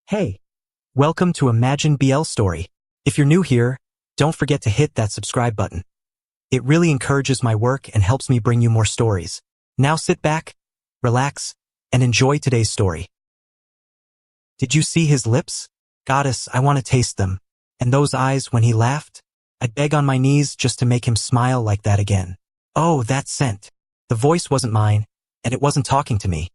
Hey, welcome to Imagine BL Story. If you're new here, don't forget to hit that subscribe button. It really encourages my work and helps me bring you more stories. Now sit back, relax, and enjoy today's story. Did you see his lips? Goddess, I want to taste them. And those eyes when he laughed? I'd beg on my knees just to make him smile like that again. Oh, that scent. The voice wasn't mine, and it wasn't talking to me.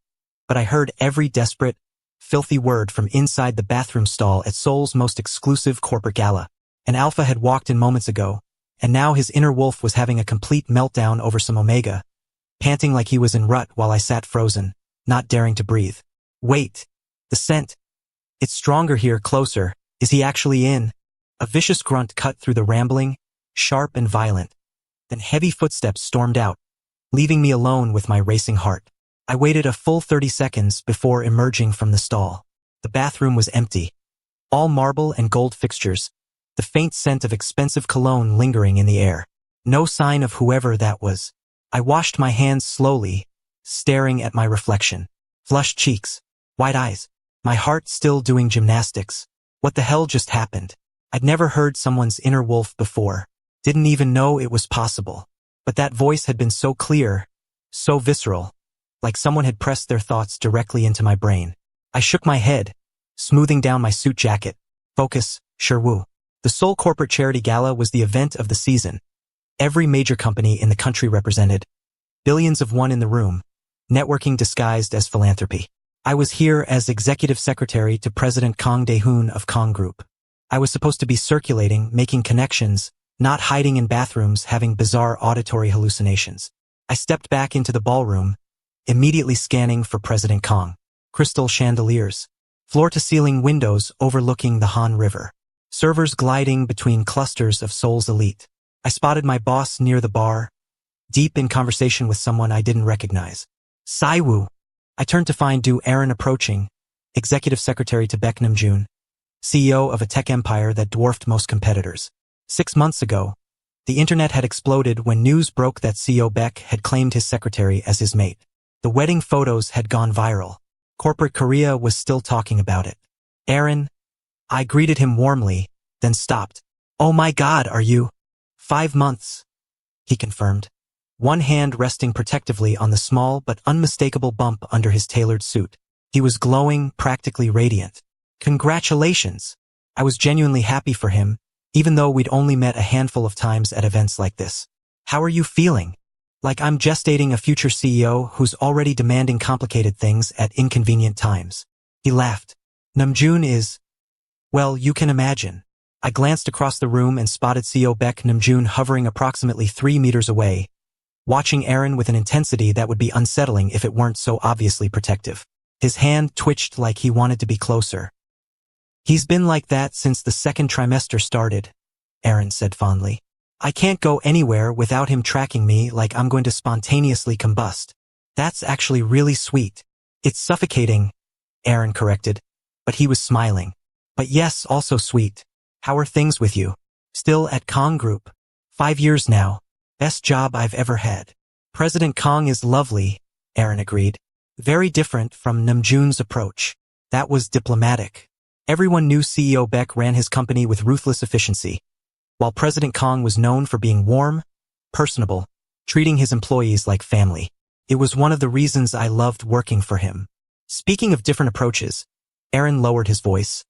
But I heard every desperate, filthy word from inside the bathroom stall at Seoul's most exclusive corporate gala. An alpha had walked in moments ago, and now his inner wolf was having a complete meltdown over some Omega, panting like he was in rut while I sat frozen, not daring to breathe. Wait, the scent. It's stronger here, closer. Is he actually in? A vicious grunt cut through the rambling, sharp and violent. Then heavy footsteps stormed out, leaving me alone with my racing heart. I waited a full 30 seconds before emerging from the stall. The bathroom was empty. All marble and gold fixtures, the faint scent of expensive cologne lingering in the air. No sign of whoever that was. I washed my hands slowly, staring at my reflection. Flushed cheeks, wide eyes, my heart still doing gymnastics. What the hell just happened? I'd never heard someone's inner wolf before. Didn't even know it was possible. But that voice had been so clear, so visceral. Like someone had pressed their thoughts directly into my brain. I shook my head, smoothing down my suit jacket. Focus, Shi-woo. The Seoul Corporate Charity Gala was the event of the season. Every major company in the country represented. Billions of one in the room. Networking disguised as philanthropy. I was here as executive secretary to President Kang of Kang Group. I was supposed to be circulating, making connections, not hiding in bathrooms having bizarre auditory hallucinations. I stepped back into the ballroom, immediately scanning for President Kang. Crystal chandeliers, floor-to-ceiling windows overlooking the Han River, servers gliding between clusters of Seoul's elite. I spotted my boss near the bar, deep in conversation with someone I didn't recognize. Shi-woo. I turned to find Aaron approaching, executive secretary to Namjoon, CEO of a tech empire that dwarfed most competitors. 6 months ago, the internet had exploded when news broke that CEO Beck had claimed his secretary as his mate. The wedding photos had gone viral. Corporate Korea was still talking about it. Aaron, I greeted him warmly, then stopped. Oh my God, are you? 5 months, he confirmed, one hand resting protectively on the small but unmistakable bump under his tailored suit. He was glowing, practically radiant. Congratulations! I was genuinely happy for him, even though we'd only met a handful of times at events like this. How are you feeling? Like I'm gestating a future CEO who's already demanding complicated things at inconvenient times. He laughed. Namjoon is... Well, you can imagine. I glanced across the room and spotted CEO Beck Namjoon hovering approximately 3 meters away, watching Aaron with an intensity that would be unsettling if it weren't so obviously protective. His hand twitched like he wanted to be closer. He's been like that since the second trimester started, Aaron said fondly. I can't go anywhere without him tracking me like I'm going to spontaneously combust. That's actually really sweet. It's suffocating, Aaron corrected, but he was smiling. But yes, also sweet. How are things with you? Still at Kang Group. 5 years now. Best job I've ever had. President Kang is lovely, Aaron agreed. Very different from Namjoon's approach. That was diplomatic. Everyone knew CEO Beck ran his company with ruthless efficiency, while President Kang was known for being warm, personable, treating his employees like family. It was one of the reasons I loved working for him. Speaking of different approaches, Aaron lowered his voice.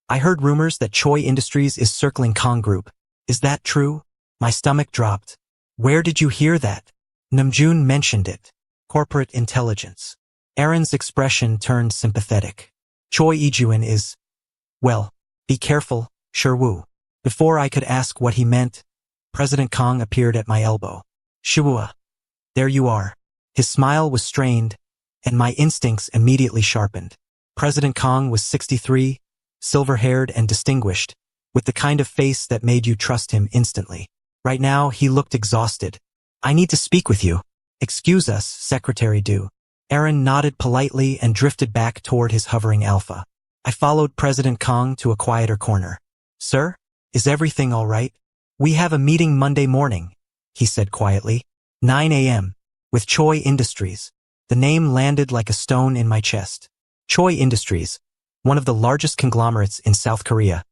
I heard rumors that Choi Industries is circling Kang Group. Is that true? My stomach dropped. Where did you hear that? Namjoon mentioned it. Corporate intelligence. Aaron's expression turned sympathetic. Choi Yi-jun is... Well, be careful, Shi-woo. Before I could ask what he meant, President Kang appeared at my elbow. Shi-woo. There you are. His smile was strained, and my instincts immediately sharpened. President Kang was 63, silver-haired and distinguished, with the kind of face that made you trust him instantly. Right now, he looked exhausted. I need to speak with you. Excuse us, Secretary Du. Aaron nodded politely and drifted back toward his hovering alpha. I followed President Kang to a quieter corner. Sir? Is everything all right? We have a meeting Monday morning, he said quietly. 9 a.m. with Choi Industries. The name landed like a stone in my chest. Choi Industries. one of the largest conglomerates in South Korea,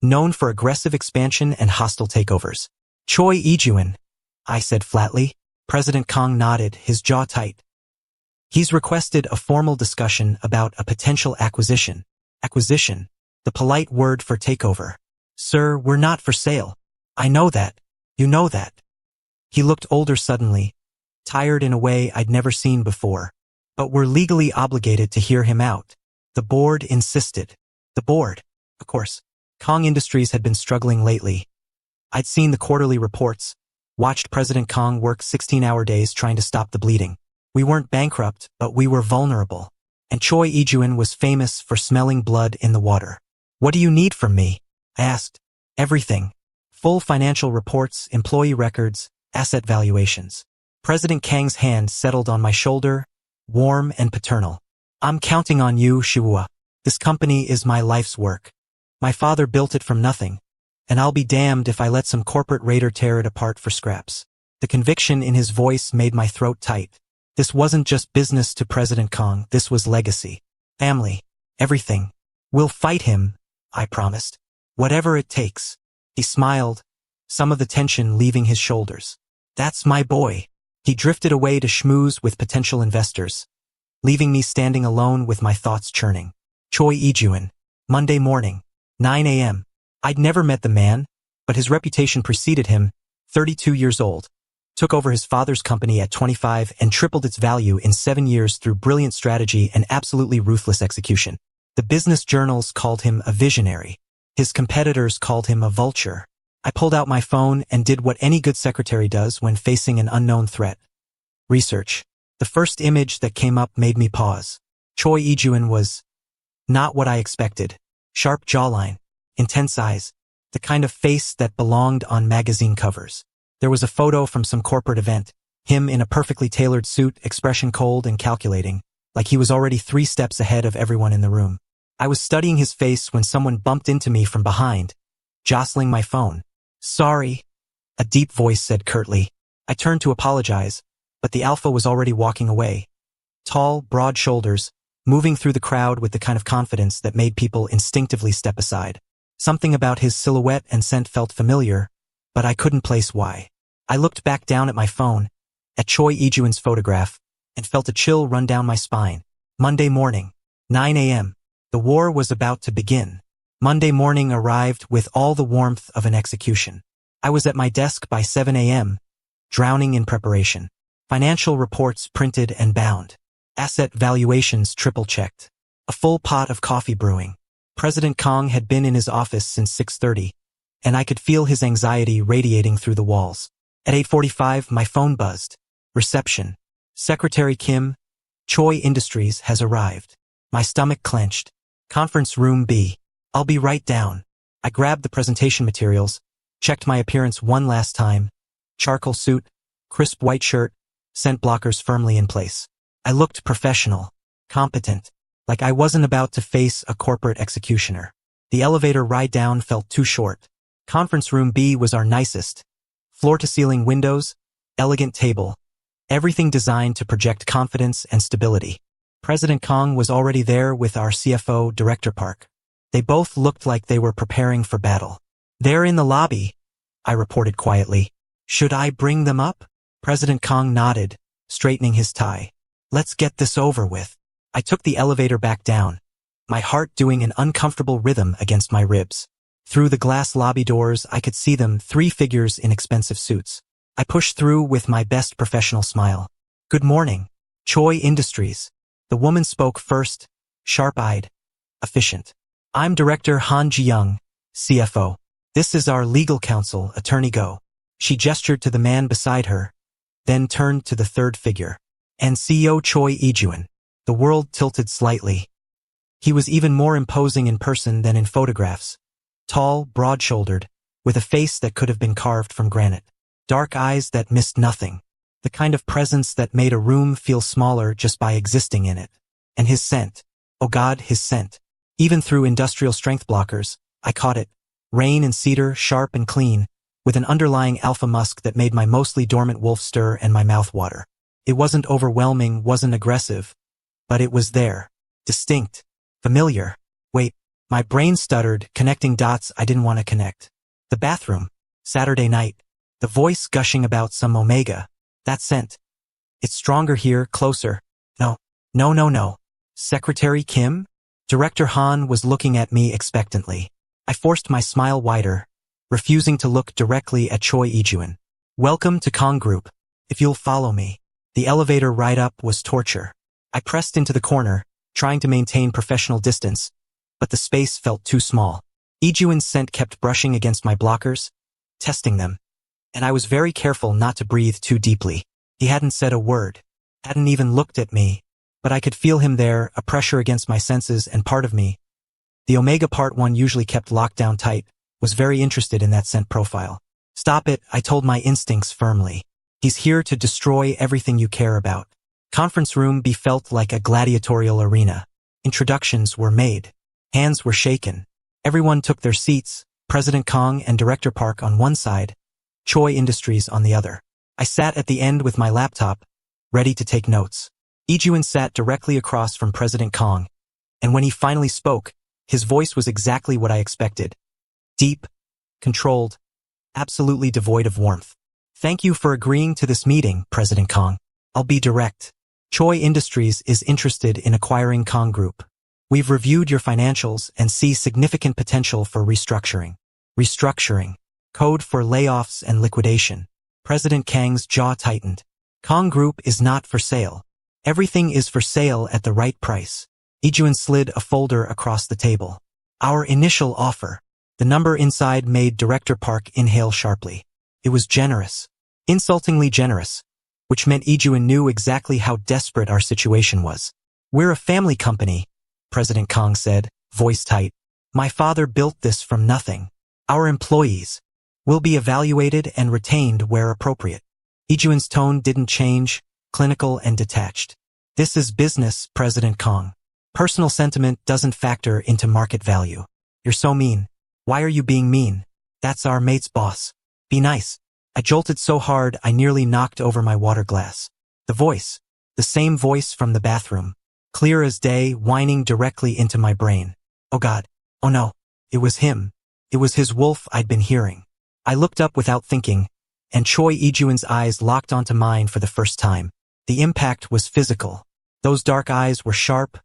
known for aggressive expansion and hostile takeovers. Choi Yi-jun, I said flatly. President Kang nodded, his jaw tight. He's requested a formal discussion about a potential acquisition. Acquisition, the polite word for takeover. Sir, we're not for sale. I know that. You know that. He looked older suddenly, tired in a way I'd never seen before. But we're legally obligated to hear him out. The board insisted. The board. Of course, Kang Industries had been struggling lately. I'd seen the quarterly reports, watched President Kang work 16-hour days trying to stop the bleeding. We weren't bankrupt, but we were vulnerable. And Choi Yi-jun was famous for smelling blood in the water. What do you need from me? I asked. Everything. Full financial reports, employee records, asset valuations. President Kang's hand settled on my shoulder, warm and paternal. I'm counting on you, Shi-woo. This company is my life's work. My father built it from nothing, and I'll be damned if I let some corporate raider tear it apart for scraps. The conviction in his voice made my throat tight. This wasn't just business to President Kang, this was legacy. Family. Everything. We'll fight him, I promised. Whatever it takes. He smiled, some of the tension leaving his shoulders. That's my boy. He drifted away to schmooze with potential investors, leaving me standing alone with my thoughts churning. Choi Yi-jun. Monday morning, 9 a.m. I'd never met the man, but his reputation preceded him, 32 years old. Took over his father's company at 25 and tripled its value in 7 years through brilliant strategy and absolutely ruthless execution. The business journals called him a visionary. His competitors called him a vulture. I pulled out my phone and did what any good secretary does when facing an unknown threat. Research. The first image that came up made me pause. Choi Yi-jun was not what I expected. Sharp jawline, intense eyes, the kind of face that belonged on magazine covers. There was a photo from some corporate event, him in a perfectly tailored suit, expression cold and calculating, like he was already 3 steps ahead of everyone in the room. I was studying his face when someone bumped into me from behind, jostling my phone. Sorry, a deep voice said curtly. I turned to apologize, but the alpha was already walking away. Tall, broad shoulders, moving through the crowd with the kind of confidence that made people instinctively step aside. Something about his silhouette and scent felt familiar, but I couldn't place why. I looked back down at my phone, at Choi Yi-jun's photograph, and felt a chill run down my spine. Monday morning, 9 a.m. The war was about to begin. Monday morning arrived with all the warmth of an execution. I was at my desk by 7 a.m., drowning in preparation. Financial reports printed and bound. Asset valuations triple-checked. A full pot of coffee brewing. President Kang had been in his office since 6:30, and I could feel his anxiety radiating through the walls. At 8:45, my phone buzzed. Reception. Secretary Kim, Choi Industries has arrived. My stomach clenched. Conference room B. I'll be right down. I grabbed the presentation materials, checked my appearance one last time. Charcoal suit, crisp white shirt, scent blockers firmly in place. I looked professional, competent, like I wasn't about to face a corporate executioner. The elevator ride down felt too short. Conference room B was our nicest. Floor-to-ceiling windows, elegant table, everything designed to project confidence and stability. President Kang was already there with our CFO, Director Park. They both looked like they were preparing for battle. They're in the lobby, I reported quietly. Should I bring them up? President Kang nodded, straightening his tie. Let's get this over with. I took the elevator back down, my heart doing an uncomfortable rhythm against my ribs. Through the glass lobby doors, I could see them, 3 figures in expensive suits. I pushed through with my best professional smile. Good morning, Choi Industries. The woman spoke first, sharp-eyed, efficient. I'm Director Han Ji-young, CFO. This is our legal counsel, Attorney Go. She gestured to the man beside her, then turned to the third figure. And CEO Choi Yi-jun. The world tilted slightly. He was even more imposing in person than in photographs. Tall, broad-shouldered, with a face that could have been carved from granite. Dark eyes that missed nothing. The kind of presence that made a room feel smaller just by existing in it. And his scent. Oh God, his scent. Even through industrial strength blockers, I caught it. Rain and cedar, sharp and clean, with an underlying alpha musk that made my mostly dormant wolf stir and my mouth water. It wasn't overwhelming, wasn't aggressive, but it was there. Distinct. Familiar. Wait, my brain stuttered, connecting dots I didn't want to connect. The bathroom. Saturday night. The voice gushing about some Omega. That scent. It's stronger here, closer. No. No, no, no. Secretary Kim? Director Han was looking at me expectantly. I forced my smile wider, refusing to look directly at Choi Yi-jun. Welcome to Kang Group. If you'll follow me. The elevator ride up was torture. I pressed into the corner, trying to maintain professional distance, but the space felt too small. Yi-jun's scent kept brushing against my blockers, testing them, and I was very careful not to breathe too deeply. He hadn't said a word, hadn't even looked at me, but I could feel him there, a pressure against my senses, and part of me, the Omega part one usually kept locked down tight, was very interested in that scent profile. Stop it, I told my instincts firmly. He's here to destroy everything you care about. Conference room B felt like a gladiatorial arena. Introductions were made. Hands were shaken. Everyone took their seats, President Kang and Director Park on one side, Choi Industries on the other. I sat at the end with my laptop, ready to take notes. Yi-jun sat directly across from President Kang, and when he finally spoke, his voice was exactly what I expected. Deep, controlled, absolutely devoid of warmth. Thank you for agreeing to this meeting, President Kang. I'll be direct. Choi Industries is interested in acquiring Kang Group. We've reviewed your financials and see significant potential for restructuring. Restructuring. Code for layoffs and liquidation. President Kang's jaw tightened. Kang Group is not for sale. Everything is for sale at the right price. Yi-jun slid a folder across the table. Our initial offer. The number inside made Director Park inhale sharply. It was generous. Insultingly generous. Which meant Yi-jun knew exactly how desperate our situation was. We're a family company, President Kang said, voice tight. My father built this from nothing. Our employees will be evaluated and retained where appropriate. Yi-jun's tone didn't change, clinical and detached. This is business, President Kang. Personal sentiment doesn't factor into market value. You're so mean. Why are you being mean? That's our mate's boss. Be nice. I jolted so hard I nearly knocked over my water glass. The voice. The same voice from the bathroom. Clear as day, whining directly into my brain. Oh God. Oh no. It was him. It was his wolf I'd been hearing. I looked up without thinking, and Choi Yi-jun's eyes locked onto mine for the first time. The impact was physical. Those dark eyes were sharp,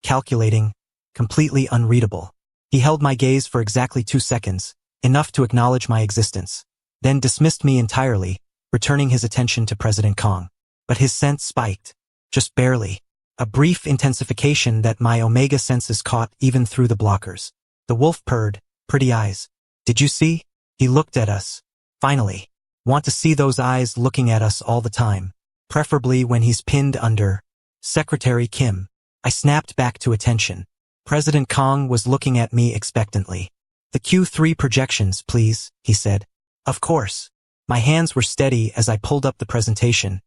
calculating, completely unreadable. He held my gaze for exactly 2 seconds, enough to acknowledge my existence, then dismissed me entirely, returning his attention to President Kang. But his sense spiked, just barely. A brief intensification that my Omega senses caught even through the blockers. The wolf purred, pretty eyes. Did you see? He looked at us. Finally. Want to see those eyes looking at us all the time. Preferably when he's pinned under. Secretary Kim. I snapped back to attention. President Kang was looking at me expectantly. The Q3 projections, please, he said. Of course. My hands were steady as I pulled up the presentation,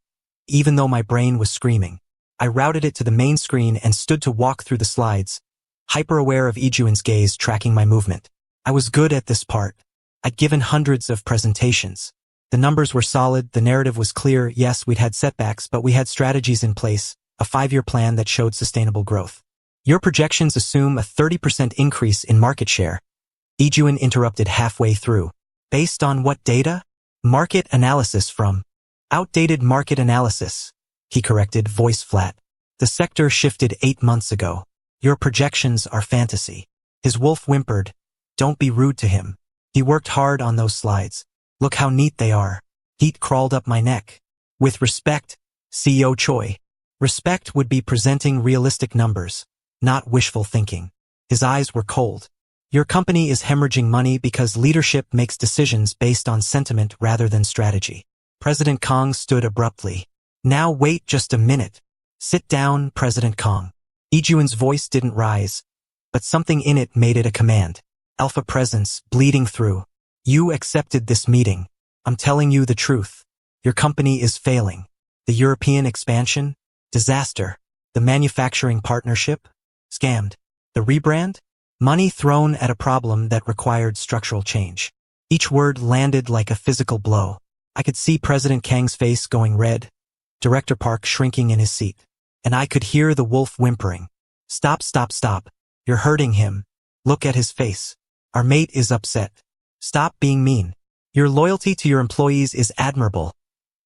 even though my brain was screaming. I routed it to the main screen and stood to walk through the slides, hyper-aware of Yi-jun's gaze tracking my movement. I was good at this part. I'd given hundreds of presentations. The numbers were solid, the narrative was clear, yes, we'd had setbacks, but we had strategies in place, a 5-year plan that showed sustainable growth. Your projections assume a 30% increase in market share. Yi-jun interrupted halfway through. Based on what data? Market analysis from. Outdated market analysis. He corrected, voice flat. The sector shifted 8 months ago. Your projections are fantasy. His wolf whimpered. Don't be rude to him. He worked hard on those slides. Look how neat they are. Heat crawled up my neck. With respect, CEO Choi. Respect would be presenting realistic numbers, not wishful thinking. His eyes were cold. Your company is hemorrhaging money because leadership makes decisions based on sentiment rather than strategy. President Kang stood abruptly. Now wait just a minute. Sit down, President Kang. Yi-jun's voice didn't rise, but something in it made it a command. Alpha presence, bleeding through. You accepted this meeting. I'm telling you the truth. Your company is failing. The European expansion? Disaster. The manufacturing partnership? Scammed. The rebrand? Money thrown at a problem that required structural change. Each word landed like a physical blow. I could see President Kang's face going red, Director Park shrinking in his seat. And I could hear the wolf whimpering. Stop, stop, stop. You're hurting him. Look at his face. Our mate is upset. Stop being mean. Your loyalty to your employees is admirable.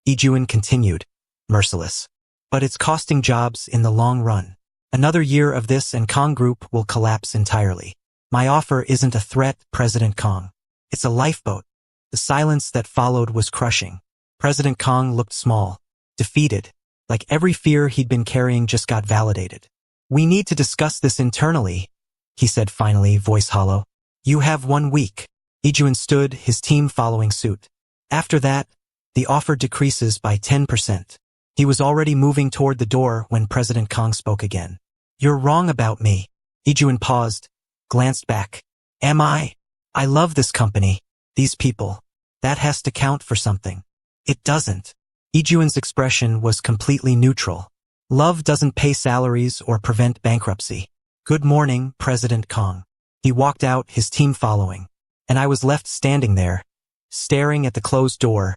Yi-jun continued, merciless. But it's costing jobs in the long run. Another year of this and Kang Group will collapse entirely. My offer isn't a threat, President Kang. It's a lifeboat. The silence that followed was crushing. President Kang looked small, defeated, like every fear he'd been carrying just got validated. We need to discuss this internally, he said finally, voice hollow. You have 1 week. Yi-jun stood, his team following suit. After that, the offer decreases by 10%. He was already moving toward the door when President Kang spoke again. You're wrong about me. Yi-jun paused, glanced back. Am I? I love this company, these people. That has to count for something. It doesn't. Yi-jun's expression was completely neutral. Love doesn't pay salaries or prevent bankruptcy. Good morning, President Kang. He walked out, his team following. And I was left standing there, staring at the closed door,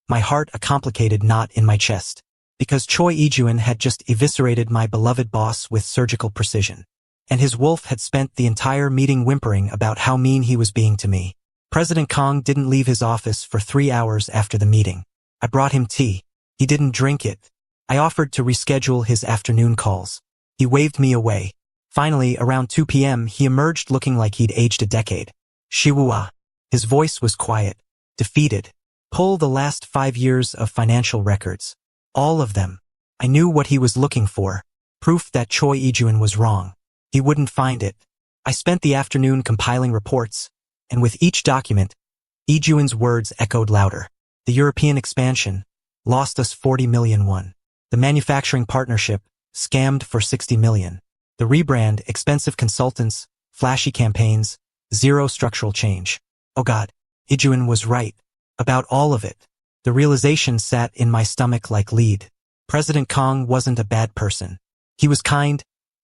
my heart a complicated knot in my chest. Because Choi Yi-jun had just eviscerated my beloved boss with surgical precision. And his wolf had spent the entire meeting whimpering about how mean he was being to me. President Kang didn't leave his office for 3 hours after the meeting. I brought him tea. He didn't drink it. I offered to reschedule his afternoon calls. He waved me away. Finally, around 2 p.m., he emerged looking like he'd aged a decade. Shi-woo. His voice was quiet, defeated. Pull the last 5 years of financial records. All of them. I knew what he was looking for. Proof that Choi Yi-jun was wrong. He wouldn't find it. I spent the afternoon compiling reports, and with each document, Yi-jun's words echoed louder. The European expansion lost us 40 million won. The manufacturing partnership scammed for 60 million. The rebrand, expensive consultants, flashy campaigns, zero structural change. Oh God, Yi-jun was right. About all of it. The realization sat in my stomach like lead. President Kang wasn't a bad person. He was kind,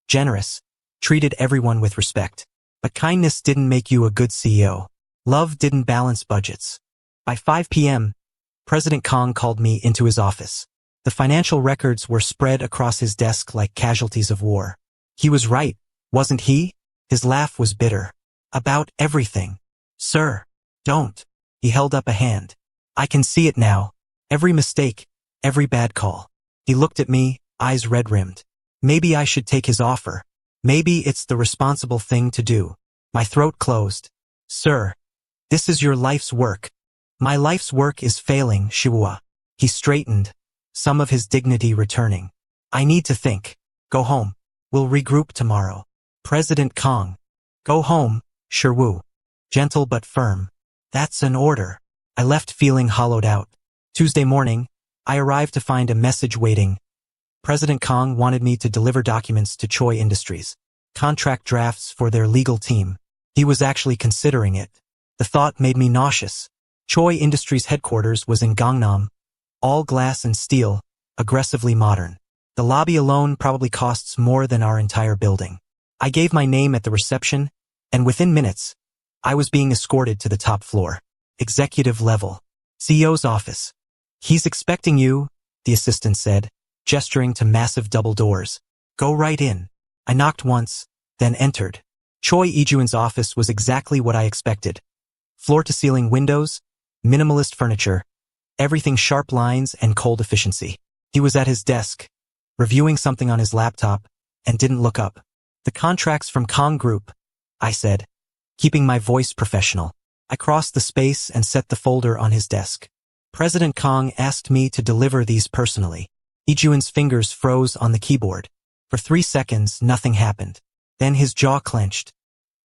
generous, treated everyone with respect. But kindness didn't make you a good CEO. Love didn't balance budgets. By 5 p.m., President Kang called me into his office. The financial records were spread across his desk like casualties of war. He was right, wasn't he? His laugh was bitter. About everything. Sir, don't. He held up a hand. I can see it now. Every mistake, every bad call. He looked at me, eyes red-rimmed. Maybe I should take his offer. Maybe it's the responsible thing to do. My throat closed. Sir, this is your life's work. My life's work is failing, Shi-woo. He straightened, some of his dignity returning. I need to think. Go home. We'll regroup tomorrow. President Kang. Go home, Shi-woo. Gentle but firm. That's an order. I left feeling hollowed out. Tuesday morning, I arrived to find a message waiting. President Kang wanted me to deliver documents to Choi Industries. Contract drafts for their legal team. He was actually considering it. The thought made me nauseous. Choi Industries' headquarters was in Gangnam. All glass and steel, aggressively modern. The lobby alone probably costs more than our entire building. I gave my name at the reception, and within minutes, I was being escorted to the top floor. Executive level. CEO's office. He's expecting you, the assistant said, gesturing to massive double doors. Go right in. I knocked once, then entered. Choi Yi-jun's office was exactly what I expected. Floor-to-ceiling windows, minimalist furniture, everything sharp lines and cold efficiency. He was at his desk, reviewing something on his laptop, and didn't look up. The contracts from Kang Group, I said, keeping my voice professional. I crossed the space and set the folder on his desk. President Kang asked me to deliver these personally. Yi-jun's fingers froze on the keyboard. For 3 seconds, nothing happened. Then his jaw clenched.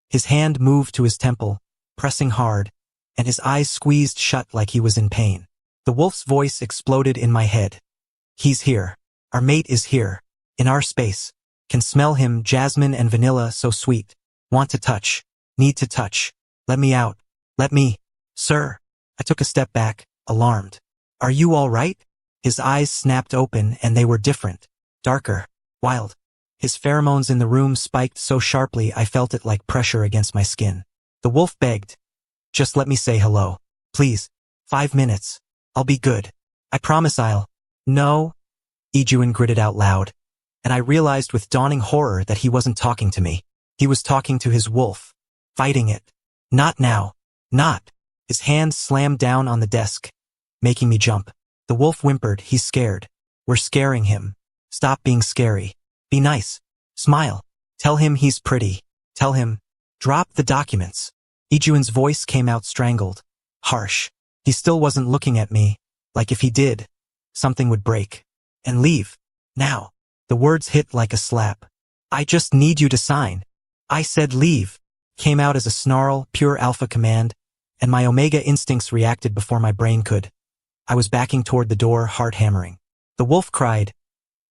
His hand moved to his temple, pressing hard, and his eyes squeezed shut like he was in pain. The wolf's voice exploded in my head. He's here. Our mate is here. In our space. Can smell him, jasmine and vanilla, so sweet. Want to touch. Need to touch. Let me out. Let me. Sir. I took a step back, alarmed. Are you all right? His eyes snapped open and they were different. Darker. Wild. His pheromones in the room spiked so sharply I felt it like pressure against my skin. The wolf begged. Just let me say hello. Please. 5 minutes. I'll be good. I promise I'll. No. Yi-jun gritted out loud. And I realized with dawning horror that he wasn't talking to me. He was talking to his wolf. fighting it. Not now. Not. His hand slammed down on the desk, making me jump. The wolf whimpered, he's scared. We're scaring him. Stop being scary. Be nice. Smile. Tell him he's pretty. Tell him. Drop the documents. Yi-jun's voice came out strangled. Harsh. He still wasn't looking at me. Like if he did, something would break. And leave. Now. The words hit like a slap. I just need you to sign. I said leave. Came out as a snarl, pure alpha command, and my Omega instincts reacted before my brain could. I was backing toward the door, heart hammering. The wolf cried,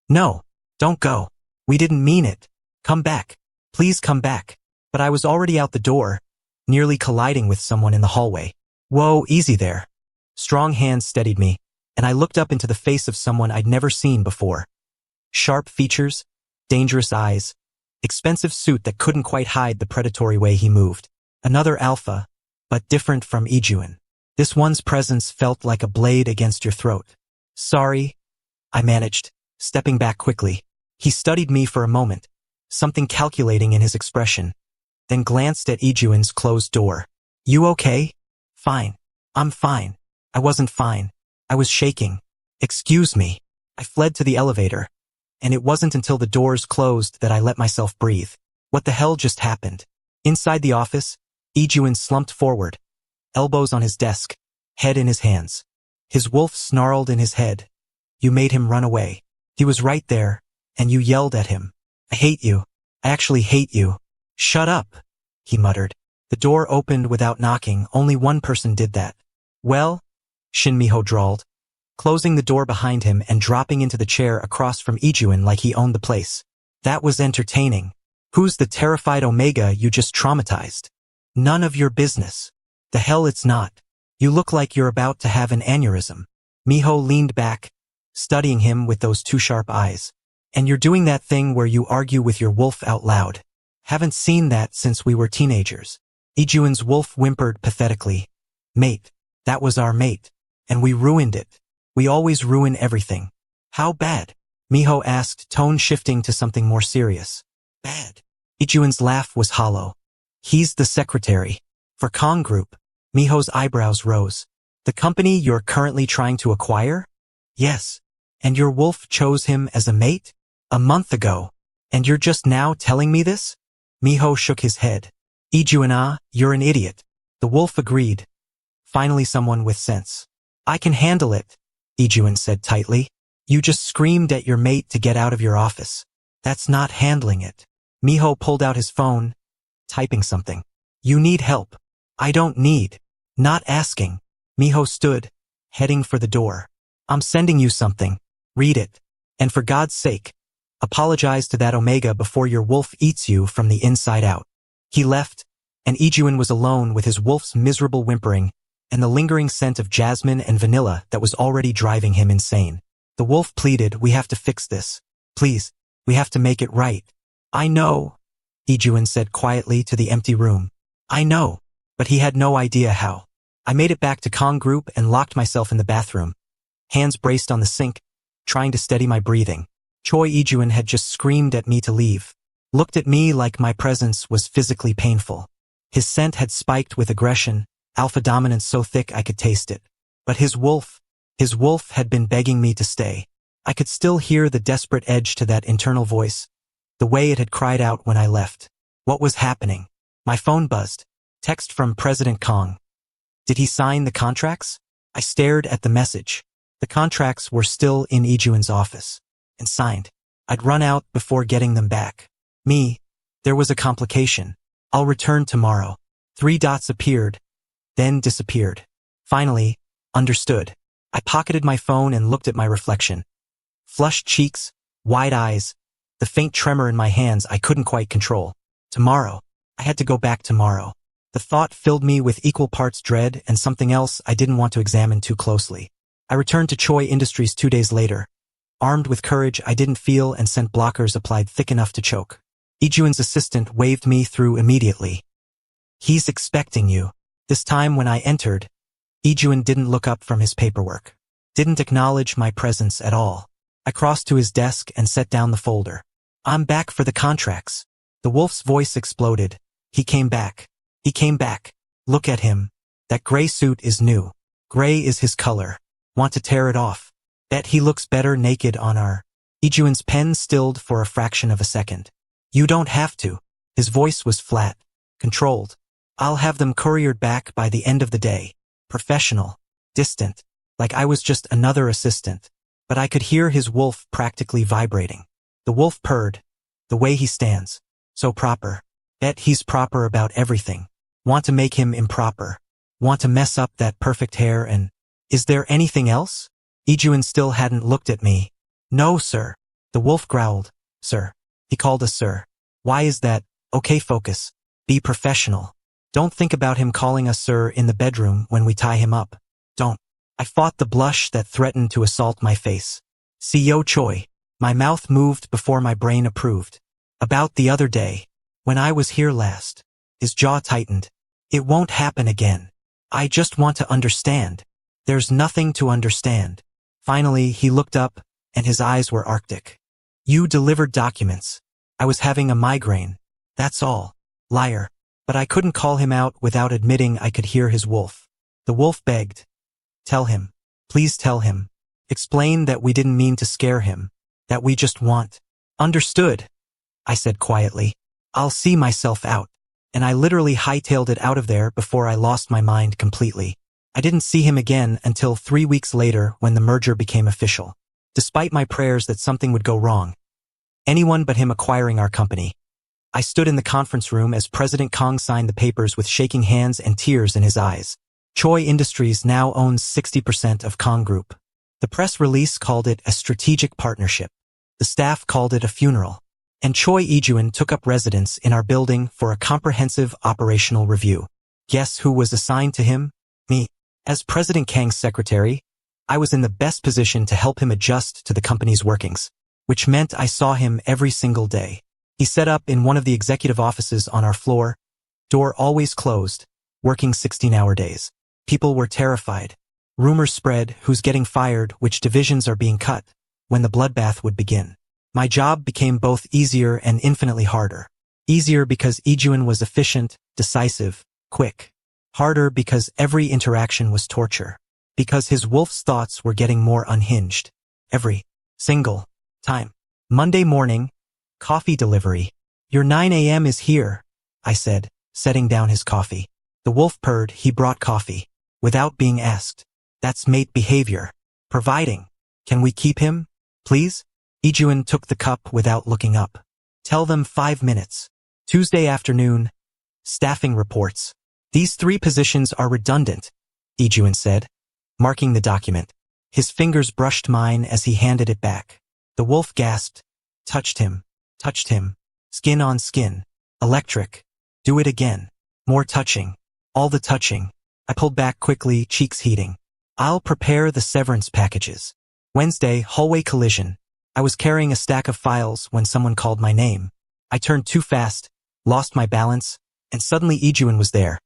no, don't go. We didn't mean it. Come back. Please come back. But I was already out the door, nearly colliding with someone in the hallway. Whoa, easy there. Strong hands steadied me, and I looked up into the face of someone I'd never seen before. Sharp features, dangerous eyes, expensive suit that couldn't quite hide the predatory way he moved. Another alpha, but different from Yi-jun. This one's presence felt like a blade against your throat. Sorry, I managed, stepping back quickly. He studied me for a moment, something calculating in his expression, then glanced at Yi-jun's closed door. You okay? Fine. I'm fine. I wasn't fine. I was shaking. Excuse me. I fled to the elevator, and it wasn't until the doors closed that I let myself breathe. What the hell just happened? Inside the office, Yi-jun slumped forward, elbows on his desk, head in his hands. His wolf snarled in his head. You made him run away. He was right there, and you yelled at him. I hate you. I actually hate you. Shut up, he muttered. The door opened without knocking. Only one person did that. Well, Shin Mi-ho drawled, closing the door behind him and dropping into the chair across from Yi-jun like he owned the place. That was entertaining. Who's the terrified Omega you just traumatized? None of your business. The hell it's not. You look like you're about to have an aneurysm. Mi-ho leaned back, studying him with those two sharp eyes. And you're doing that thing where you argue with your wolf out loud. Haven't seen that since we were teenagers. Yi-jun's wolf whimpered pathetically. Mate. That was our mate. And we ruined it. We always ruin everything. How bad? Mi-ho asked, tone shifting to something more serious. Bad. Yi-jun's laugh was hollow. He's the secretary. For Kang Group. Mi-ho's eyebrows rose. The company you're currently trying to acquire? Yes. And your wolf chose him as a mate? A month ago. And you're just now telling me this? Mi-ho shook his head. Yi-jun, you're an idiot. The wolf agreed. Finally someone with sense. I can handle it, Yi-jun said tightly. You just screamed at your mate to get out of your office. That's not handling it. Mi-ho pulled out his phone, typing something. You need help. I don't need. Not asking. Mi-ho stood, heading for the door. I'm sending you something. Read it. And for God's sake, apologize to that Omega before your wolf eats you from the inside out. He left, and Yi-jun was alone with his wolf's miserable whimpering and the lingering scent of jasmine and vanilla that was already driving him insane. The wolf pleaded, we have to fix this. Please, we have to make it right. I know, Yi-jun said quietly to the empty room. I know, but he had no idea how. I made it back to Kang Group and locked myself in the bathroom, hands braced on the sink, trying to steady my breathing. Choi Yi-jun had just screamed at me to leave, looked at me like my presence was physically painful. His scent had spiked with aggression, alpha dominance so thick I could taste it. But his wolf had been begging me to stay. I could still hear the desperate edge to that internal voice, the way it had cried out when I left. What was happening? My phone buzzed. Text from President Kang. Did he sign the contracts? I stared at the message. The contracts were still in Yi-jun's office. And signed. I'd run out before getting them back. There was a complication. I'll return tomorrow. 3 dots appeared, then disappeared. Finally, understood. I pocketed my phone and looked at my reflection. Flushed cheeks, wide eyes, the faint tremor in my hands I couldn't quite control. Tomorrow. I had to go back tomorrow. The thought filled me with equal parts dread and something else I didn't want to examine too closely. I returned to Choi Industries 2 days later, armed with courage I didn't feel and scent blockers applied thick enough to choke. Yi-jun's assistant waved me through immediately. He's expecting you. This time when I entered, Yi-jun didn't look up from his paperwork. Didn't acknowledge my presence at all. I crossed to his desk and set down the folder. I'm back for the contracts. The wolf's voice exploded. He came back. He came back. Look at him. That gray suit is new. Gray is his color. Want to tear it off. Bet he looks better naked on our... Yi-jun's pen stilled for a fraction of a second. You don't have to. His voice was flat, controlled. I'll have them couriered back by the end of the day. Professional. Distant. Like I was just another assistant. But I could hear his wolf practically vibrating. The wolf purred. The way he stands. So proper. Bet he's proper about everything. Want to make him improper. Want to mess up that perfect hair and... Is there anything else? Yi-jun still hadn't looked at me. No, sir. The wolf growled. Sir. He called us sir. Why is that? Okay, focus. Be professional. Don't think about him calling us sir in the bedroom when we tie him up. Don't. I fought the blush that threatened to assault my face. CEO Choi. My mouth moved before my brain approved. About the other day. When I was here last. His jaw tightened. It won't happen again. I just want to understand. There's nothing to understand. Finally, he looked up, and his eyes were arctic. You delivered documents. I was having a migraine. That's all. Liar. But I couldn't call him out without admitting I could hear his wolf. The wolf begged. Tell him. Please tell him. Explain that we didn't mean to scare him. That we just want. Understood. I said quietly. I'll see myself out. And I literally hightailed it out of there before I lost my mind completely. I didn't see him again until 3 weeks later when the merger became official. Despite my prayers that something would go wrong. Anyone but him acquiring our company. I stood in the conference room as President Kang signed the papers with shaking hands and tears in his eyes. Choi Industries now owns 60% of Kang Group. The press release called it a strategic partnership. The staff called it a funeral. And Choi Yi-jun took up residence in our building for a comprehensive operational review. Guess who was assigned to him? Me. As President Kang's secretary, I was in the best position to help him adjust to the company's workings, which meant I saw him every single day. He set up in one of the executive offices on our floor, door always closed, working 16-hour days. People were terrified. Rumors spread who's getting fired, which divisions are being cut, when the bloodbath would begin. My job became both easier and infinitely harder. Easier because Yi-jun was efficient, decisive, quick. Harder because every interaction was torture. Because his wolf's thoughts were getting more unhinged. Every single time. Monday morning, coffee delivery. Your 9 a.m. is here, I said, setting down his coffee. The wolf purred. He brought coffee. Without being asked. That's mate behavior. Providing. Can we keep him, please? Yi-jun took the cup without looking up. Tell them 5 minutes. Tuesday afternoon. Staffing reports. These 3 positions are redundant, Yi-jun said, marking the document. His fingers brushed mine as he handed it back. The wolf gasped. Touched him. Touched him. Skin on skin. Electric. Do it again. More touching. All the touching. I pulled back quickly, cheeks heating. I'll prepare the severance packages. Wednesday, hallway collision. I was carrying a stack of files when someone called my name. I turned too fast, lost my balance, and suddenly Yi-jun was there.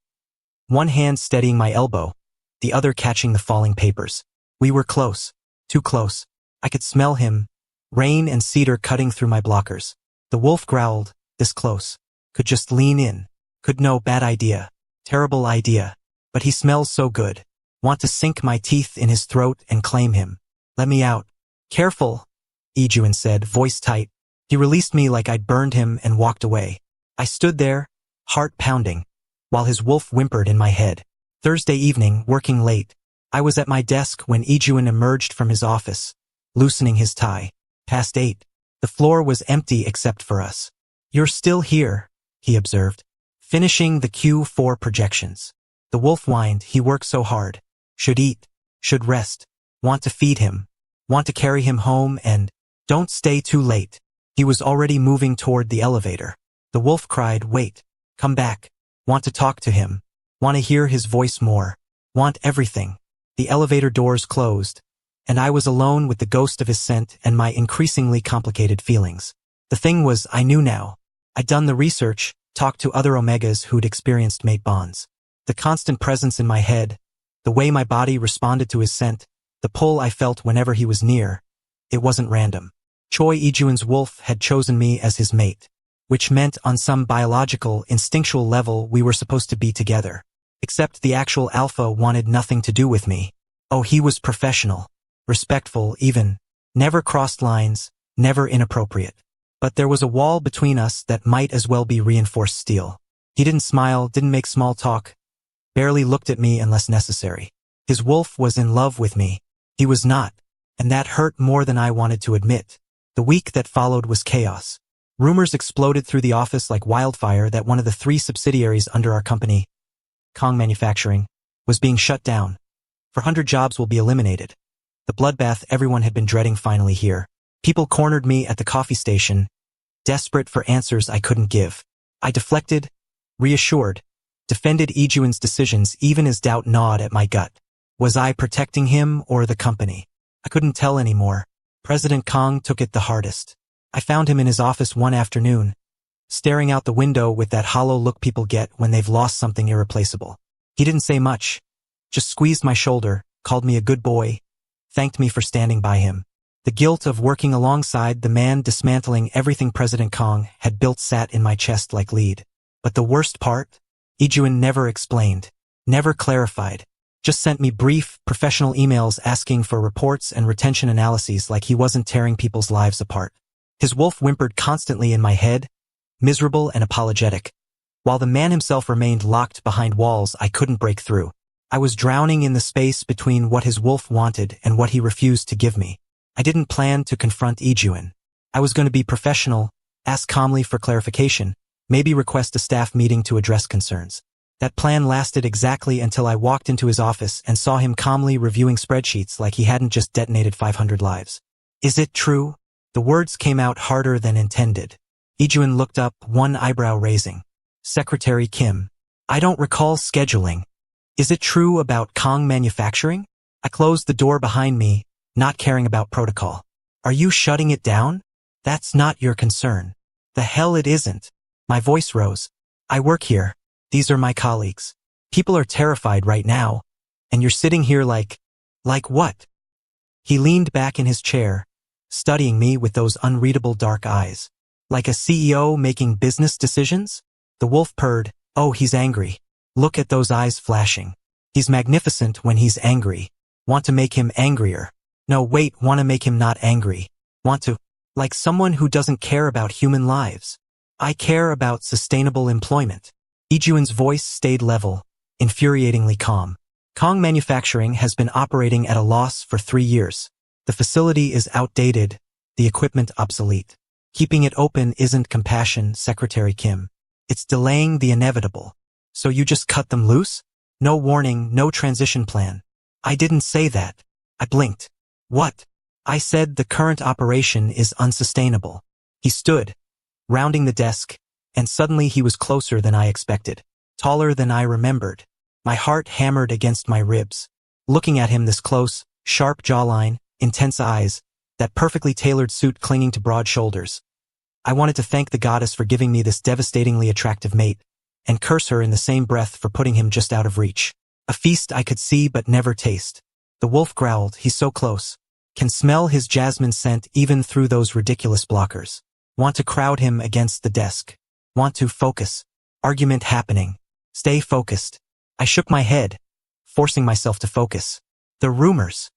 One hand steadying my elbow, the other catching the falling papers. We were close. Too close. I could smell him, rain and cedar cutting through my blockers. The wolf growled, this close. Could just lean in. Could know, bad idea. Terrible idea. But he smells so good. Want to sink my teeth in his throat and claim him. Let me out. Careful, Yi-jun said, voice tight. He released me like I'd burned him and walked away. I stood there, heart pounding, while his wolf whimpered in my head. Thursday evening, working late. I was at my desk when Yi-jun emerged from his office, loosening his tie. Past 8. The floor was empty except for us. You're still here, he observed, finishing the Q4 projections. The wolf whined. He worked so hard. Should eat. Should rest. Want to feed him. Want to carry him home and... Don't stay too late. He was already moving toward the elevator. The wolf cried, wait. Come back. Want to talk to him. Want to hear his voice more. Want everything. The elevator doors closed, and I was alone with the ghost of his scent and my increasingly complicated feelings. The thing was, I knew now. I'd done the research, talked to other Omegas who'd experienced mate bonds. The constant presence in my head, the way my body responded to his scent, the pull I felt whenever he was near. It wasn't random. Choi Yi-jun's wolf had chosen me as his mate. which meant on some biological, instinctual level we were supposed to be together. Except the actual alpha wanted nothing to do with me. Oh, he was professional, respectful even, never crossed lines, never inappropriate. But there was a wall between us that might as well be reinforced steel. He didn't smile, didn't make small talk, barely looked at me unless necessary. His wolf was in love with me. He was not, and that hurt more than I wanted to admit. The week that followed was chaos. Rumors exploded through the office like wildfire that one of the 3 subsidiaries under our company, Kang Manufacturing, was being shut down. 400 jobs will be eliminated. The bloodbath everyone had been dreading finally here. People cornered me at the coffee station, desperate for answers I couldn't give. I deflected, reassured, defended Yi-jun's decisions even as doubt gnawed at my gut. Was I protecting him or the company? I couldn't tell anymore. President Kang took it the hardest. I found him in his office one afternoon, staring out the window with that hollow look people get when they've lost something irreplaceable. He didn't say much, just squeezed my shoulder, called me a good boy, thanked me for standing by him. The guilt of working alongside the man dismantling everything President Kang had built sat in my chest like lead. But the worst part? Yi-jun never explained, never clarified, just sent me brief, professional emails asking for reports and retention analyses like he wasn't tearing people's lives apart. His wolf whimpered constantly in my head, miserable and apologetic, while the man himself remained locked behind walls I couldn't break through. I was drowning in the space between what his wolf wanted and what he refused to give me. I didn't plan to confront Yi-jun. I was going to be professional, ask calmly for clarification, maybe request a staff meeting to address concerns. That plan lasted exactly until I walked into his office and saw him calmly reviewing spreadsheets like he hadn't just detonated 500 lives. Is it true? The words came out harder than intended. Yi-jun looked up, one eyebrow raising. Secretary Kim. I don't recall scheduling. Is it true about Kang Manufacturing? I closed the door behind me, not caring about protocol. Are you shutting it down? That's not your concern. The hell it isn't. My voice rose. I work here. These are my colleagues. People are terrified right now. And you're sitting here like what? He leaned back in his chair, studying me with those unreadable dark eyes. Like a CEO making business decisions? The wolf purred. Oh, he's angry. Look at those eyes flashing. He's magnificent when he's angry. Want to make him angrier. No, wait, want to make him not angry. Want to, like someone who doesn't care about human lives. I care about sustainable employment. Yi-jun's voice stayed level, infuriatingly calm. Kang Manufacturing has been operating at a loss for 3 years. The facility is outdated, the equipment obsolete. Keeping it open isn't compassion, Secretary Kim. It's delaying the inevitable. So you just cut them loose? No warning, no transition plan. I didn't say that. I blinked. What? I said the current operation is unsustainable. He stood, rounding the desk, and suddenly he was closer than I expected, taller than I remembered. My heart hammered against my ribs. Looking at him this close, sharp jawline, intense eyes, that perfectly tailored suit clinging to broad shoulders. I wanted to thank the goddess for giving me this devastatingly attractive mate, and curse her in the same breath for putting him just out of reach. A feast I could see but never taste. The wolf growled, he's so close. Can smell his jasmine scent even through those ridiculous blockers. Want to crowd him against the desk. Want to focus. Argument happening. Stay focused. I shook my head, forcing myself to focus. The rumors.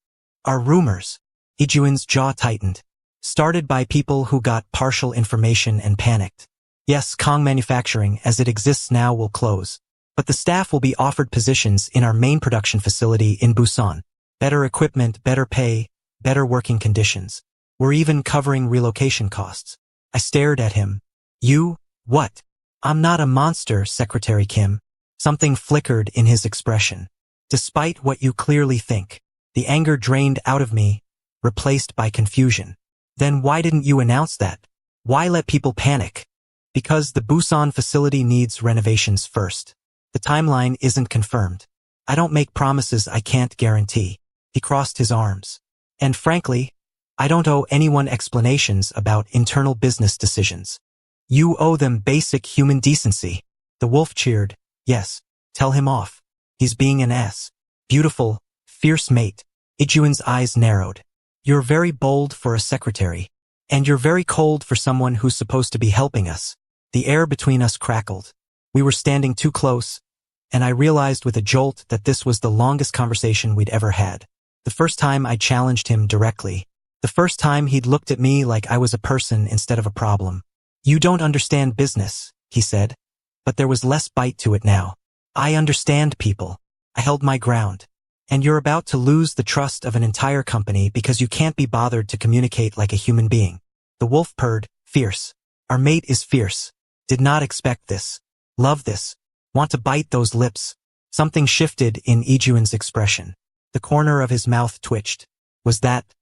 Are rumors. Yi-jun's jaw tightened. Started by people who got partial information and panicked. Yes, Kang Manufacturing, as it exists now, will close. But the staff will be offered positions in our main production facility in Busan. Better equipment, better pay, better working conditions. We're even covering relocation costs. I stared at him. You? What? I'm not a monster, Secretary Kim. Something flickered in his expression. Despite what you clearly think. The anger drained out of me, replaced by confusion. Then why didn't you announce that? Why let people panic? Because the Busan facility needs renovations first. The timeline isn't confirmed. I don't make promises I can't guarantee. He crossed his arms. And frankly, I don't owe anyone explanations about internal business decisions. You owe them basic human decency. The wolf cheered. Yes, tell him off. He's being an ass. Beautiful, fierce mate. Yi-jun's eyes narrowed. You're very bold for a secretary. And you're very cold for someone who's supposed to be helping us. The air between us crackled. We were standing too close, and I realized with a jolt that this was the longest conversation we'd ever had. The first time I challenged him directly. The first time he'd looked at me like I was a person instead of a problem. "You don't understand business," he said, but there was less bite to it now. "I understand people." I held my ground. "And you're about to lose the trust of an entire company because you can't be bothered to communicate like a human being." The wolf purred, fierce. "Our mate is fierce. Did not expect this. Love this. Want to bite those lips." Something shifted in Yi-jun's expression. The corner of his mouth twitched. Was that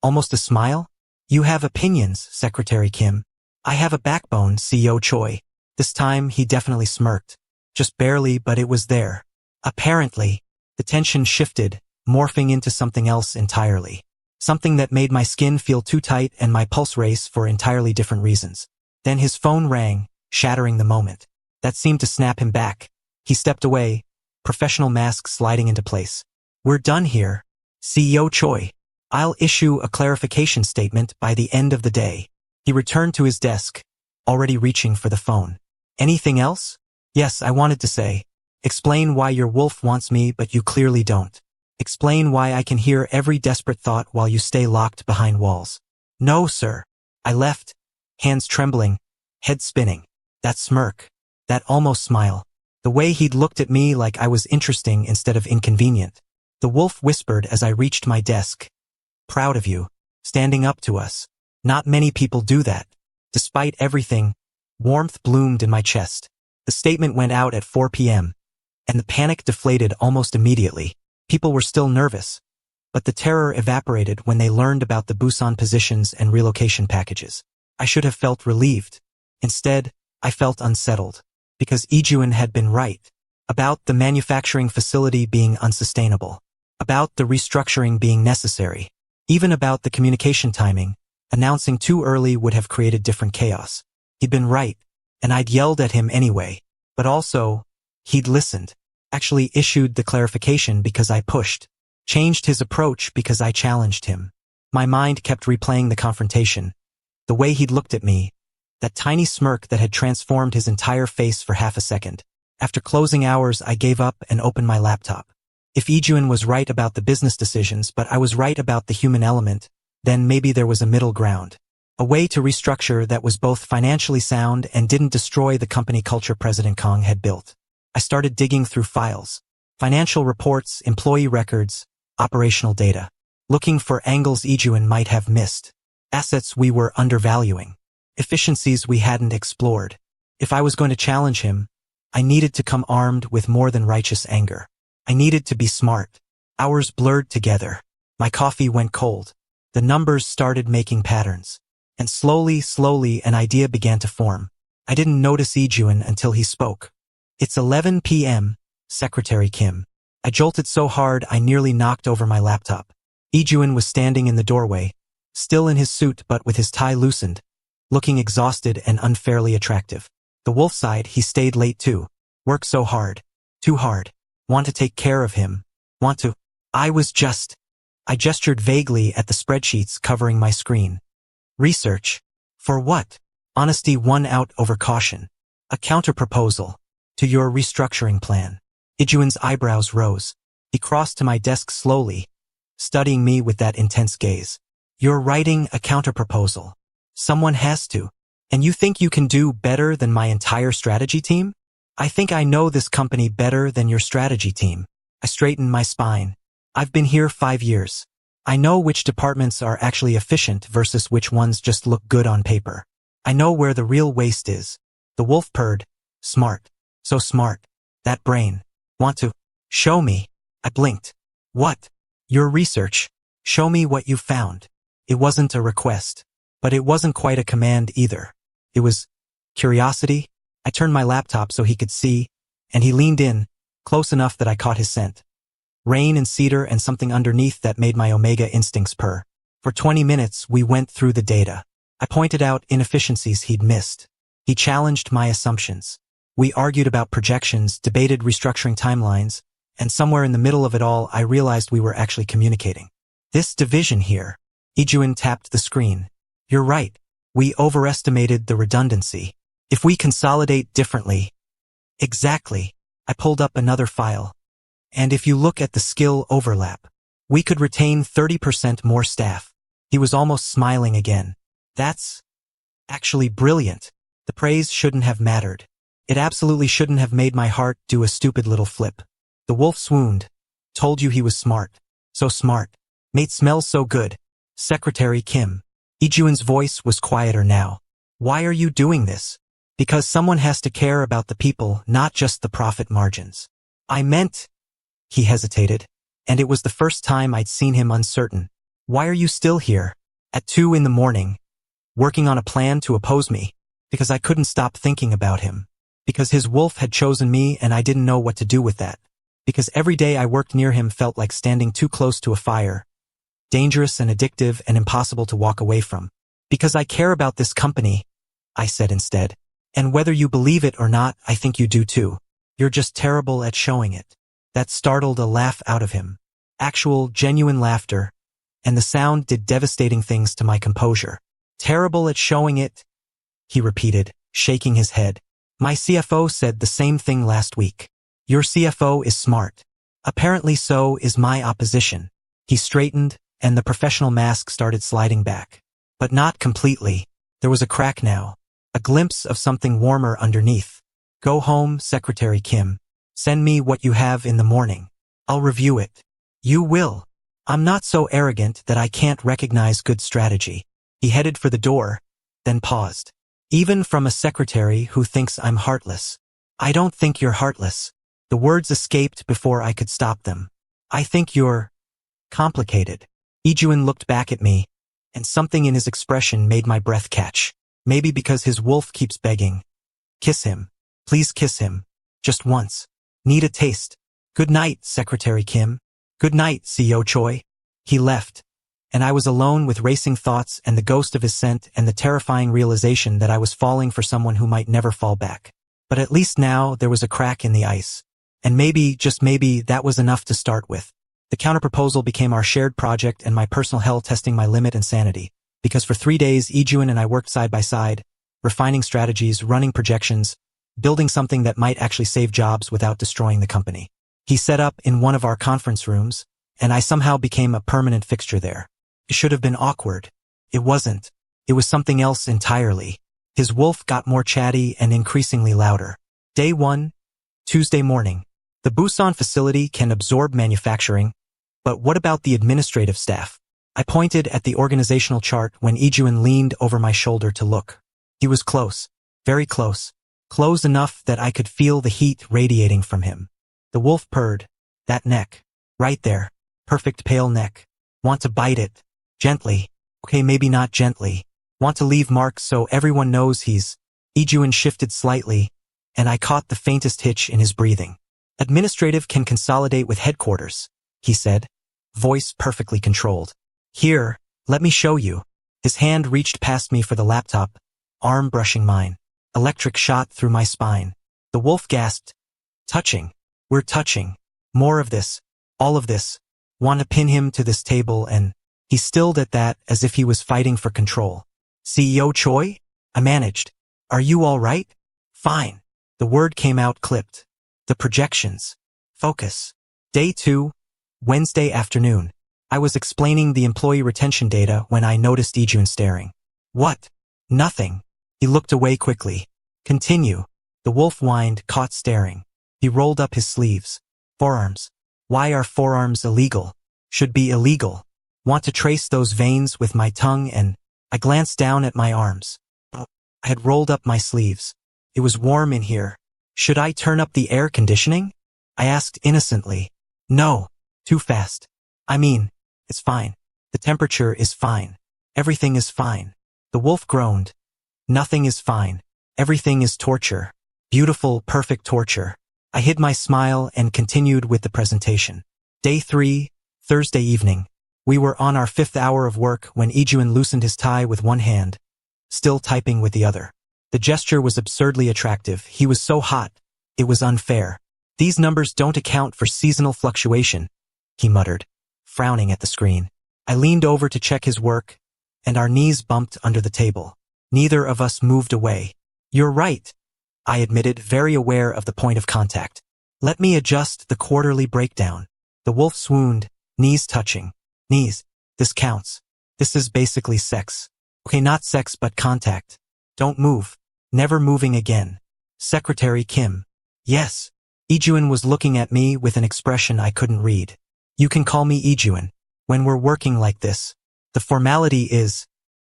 almost a smile? "You have opinions, Secretary Kim." "I have a backbone, CEO Choi." This time he definitely smirked. Just barely, but it was there. Apparently, the tension shifted, morphing into something else entirely. Something that made my skin feel too tight and my pulse race for entirely different reasons. Then his phone rang, shattering the moment. That seemed to snap him back. He stepped away, professional mask sliding into place. "We're done here, CEO Choi. I'll issue a clarification statement by the end of the day." He returned to his desk, already reaching for the phone. "Anything else?" "Yes, I wanted to say. Explain why your wolf wants me but you clearly don't. Explain why I can hear every desperate thought while you stay locked behind walls." "No, sir." I left, hands trembling, head spinning. That smirk, that almost smile. The way he'd looked at me like I was interesting instead of inconvenient. The wolf whispered as I reached my desk. "Proud of you. Standing up to us. Not many people do that." Despite everything, warmth bloomed in my chest. The statement went out at 4 p.m., and the panic deflated almost immediately. People were still nervous, but the terror evaporated when they learned about the Busan positions and relocation packages. I should have felt relieved. Instead, I felt unsettled, because Yi-jun had been right, about the manufacturing facility being unsustainable, about the restructuring being necessary, even about the communication timing. Announcing too early would have created different chaos. He'd been right, and I'd yelled at him anyway, but also, he'd listened, actually issued the clarification because I pushed, changed his approach because I challenged him. My mind kept replaying the confrontation, the way he'd looked at me, that tiny smirk that had transformed his entire face for half a second. After closing hours, I gave up and opened my laptop. If Yi-jun was right about the business decisions but I was right about the human element, then maybe there was a middle ground. A way to restructure that was both financially sound and didn't destroy the company culture President Kang had built. I started digging through files, financial reports, employee records, operational data, looking for angles Yi-jun might have missed, assets we were undervaluing, efficiencies we hadn't explored. If I was going to challenge him, I needed to come armed with more than righteous anger. I needed to be smart. Hours blurred together. My coffee went cold. The numbers started making patterns. And slowly, an idea began to form. I didn't notice Yi-jun until he spoke. "It's 11 p.m., Secretary Kim." I jolted so hard I nearly knocked over my laptop. Yi-jun was standing in the doorway, still in his suit but with his tie loosened, looking exhausted and unfairly attractive. The wolf side, he stayed late too. Worked so hard. Too hard. Want to take care of him. Want to. I gestured vaguely at the spreadsheets covering my screen. Research. For what? Honesty won out over caution. A counterproposal to your restructuring plan. Yi-jun's eyebrows rose. He crossed to my desk slowly, studying me with that intense gaze. "You're writing a counterproposal. Someone has to. And you think you can do better than my entire strategy team?" "I think I know this company better than your strategy team." I straightened my spine. "I've been here 5 years. I know which departments are actually efficient versus which ones just look good on paper. I know where the real waste is." The wolf purred. "Smart. So smart. That brain. Want to show me?" I blinked. "What?" "Your research. Show me what you found." It wasn't a request, but it wasn't quite a command either. It was curiosity. I turned my laptop so he could see, and he leaned in, close enough that I caught his scent. Rain and cedar and something underneath that made my Omega instincts purr. For 20 minutes, we went through the data. I pointed out inefficiencies he'd missed. He challenged my assumptions. We argued about projections, debated restructuring timelines, and somewhere in the middle of it all, I realized we were actually communicating. "This division here." Yi-jun tapped the screen. "You're right. We overestimated the redundancy. If we consolidate differently. Exactly. I pulled up another file. And if you look at the skill overlap, we could retain 30% more staff. He was almost smiling again. That's actually brilliant. The praise shouldn't have mattered. It absolutely shouldn't have made my heart do a stupid little flip. The wolf swooned. Told you he was smart. So smart. Mate smells so good. Secretary Kim. Yi-jun's voice was quieter now. Why are you doing this? Because someone has to care about the people, not just the profit margins. I meant... He hesitated, and it was the first time I'd seen him uncertain. Why are you still here? At 2 in the morning. Working on a plan to oppose me. Because I couldn't stop thinking about him. Because his wolf had chosen me and I didn't know what to do with that. Because every day I worked near him felt like standing too close to a fire. Dangerous and addictive and impossible to walk away from. Because I care about this company, I said instead. And whether you believe it or not, I think you do too. You're just terrible at showing it. That startled a laugh out of him. Actual, genuine laughter. And the sound did devastating things to my composure. Terrible at showing it, he repeated, shaking his head. My CFO said the same thing last week. Your CFO is smart. Apparently so is my opposition. He straightened, and the professional mask started sliding back. But not completely. There was a crack now. A glimpse of something warmer underneath. Go home, Secretary Kim. Send me what you have in the morning. I'll review it. You will. I'm not so arrogant that I can't recognize good strategy. He headed for the door, then paused. Even from a secretary who thinks I'm heartless. I don't think you're heartless. The words escaped before I could stop them. I think you're complicated. Yi-jun looked back at me, and something in his expression made my breath catch. Maybe because his wolf keeps begging. Kiss him. Please kiss him. Just once. Need a taste. Good night, Secretary Kim. Good night, CEO Choi. He left, and I was alone with racing thoughts and the ghost of his scent and the terrifying realization that I was falling for someone who might never fall back. But at least now there was a crack in the ice. And maybe, just maybe, that was enough to start with. The counterproposal became our shared project and my personal hell testing my limit and sanity. Because for 3 days, Yi-jun and I worked side by side, refining strategies, running projections, building something that might actually save jobs without destroying the company. He set up in one of our conference rooms, and I somehow became a permanent fixture there. It should have been awkward. It wasn't. It was something else entirely. His wolf got more chatty and increasingly louder. Day 1, Tuesday morning. The Busan facility can absorb manufacturing, but what about the administrative staff? I pointed at the organizational chart when Yi-jun leaned over my shoulder to look. He was close, very close. Close enough that I could feel the heat radiating from him. The wolf purred. That neck. Right there. Perfect pale neck. Want to bite it. Gently. Okay, maybe not gently. Want to leave marks so everyone knows he's... Yi-jun shifted slightly, and I caught the faintest hitch in his breathing. Administrative can consolidate with headquarters, he said. Voice perfectly controlled. Here, let me show you. His hand reached past me for the laptop, arm brushing mine. Electric shot through my spine. The wolf gasped. Touching. We're touching. More of this. All of this. Want to pin him to this table and... He stilled at that as if he was fighting for control. CEO Choi? I managed. Are you all right? Fine. The word came out clipped. The projections. Focus. Day 2, Wednesday afternoon. I was explaining the employee retention data when I noticed Yi-jun staring. What? Nothing. He looked away quickly. Continue. The wolf whined, caught staring. He rolled up his sleeves. Forearms. Why are forearms illegal? Should be illegal. Want to trace those veins with my tongue and... I glanced down at my arms. I had rolled up my sleeves. It was warm in here. Should I turn up the air conditioning? I asked innocently. No. Too fast. I mean, it's fine. The temperature is fine. Everything is fine. The wolf groaned. Nothing is fine. Everything is torture. Beautiful, perfect torture. I hid my smile and continued with the presentation. Day 3, Thursday evening. We were on our 5th hour of work when Yi-jun loosened his tie with one hand, still typing with the other. The gesture was absurdly attractive. He was so hot. It was unfair. These numbers don't account for seasonal fluctuation, he muttered, frowning at the screen. I leaned over to check his work, and our knees bumped under the table. Neither of us moved away. You're right, I admitted, very aware of the point of contact. Let me adjust the quarterly breakdown. The wolf swooned, knees touching. Knees. This counts. This is basically sex. Okay, not sex but contact. Don't move. Never moving again. Secretary Kim. Yes. Yi-jun was looking at me with an expression I couldn't read. You can call me Yi-jun. When we're working like this. The formality is...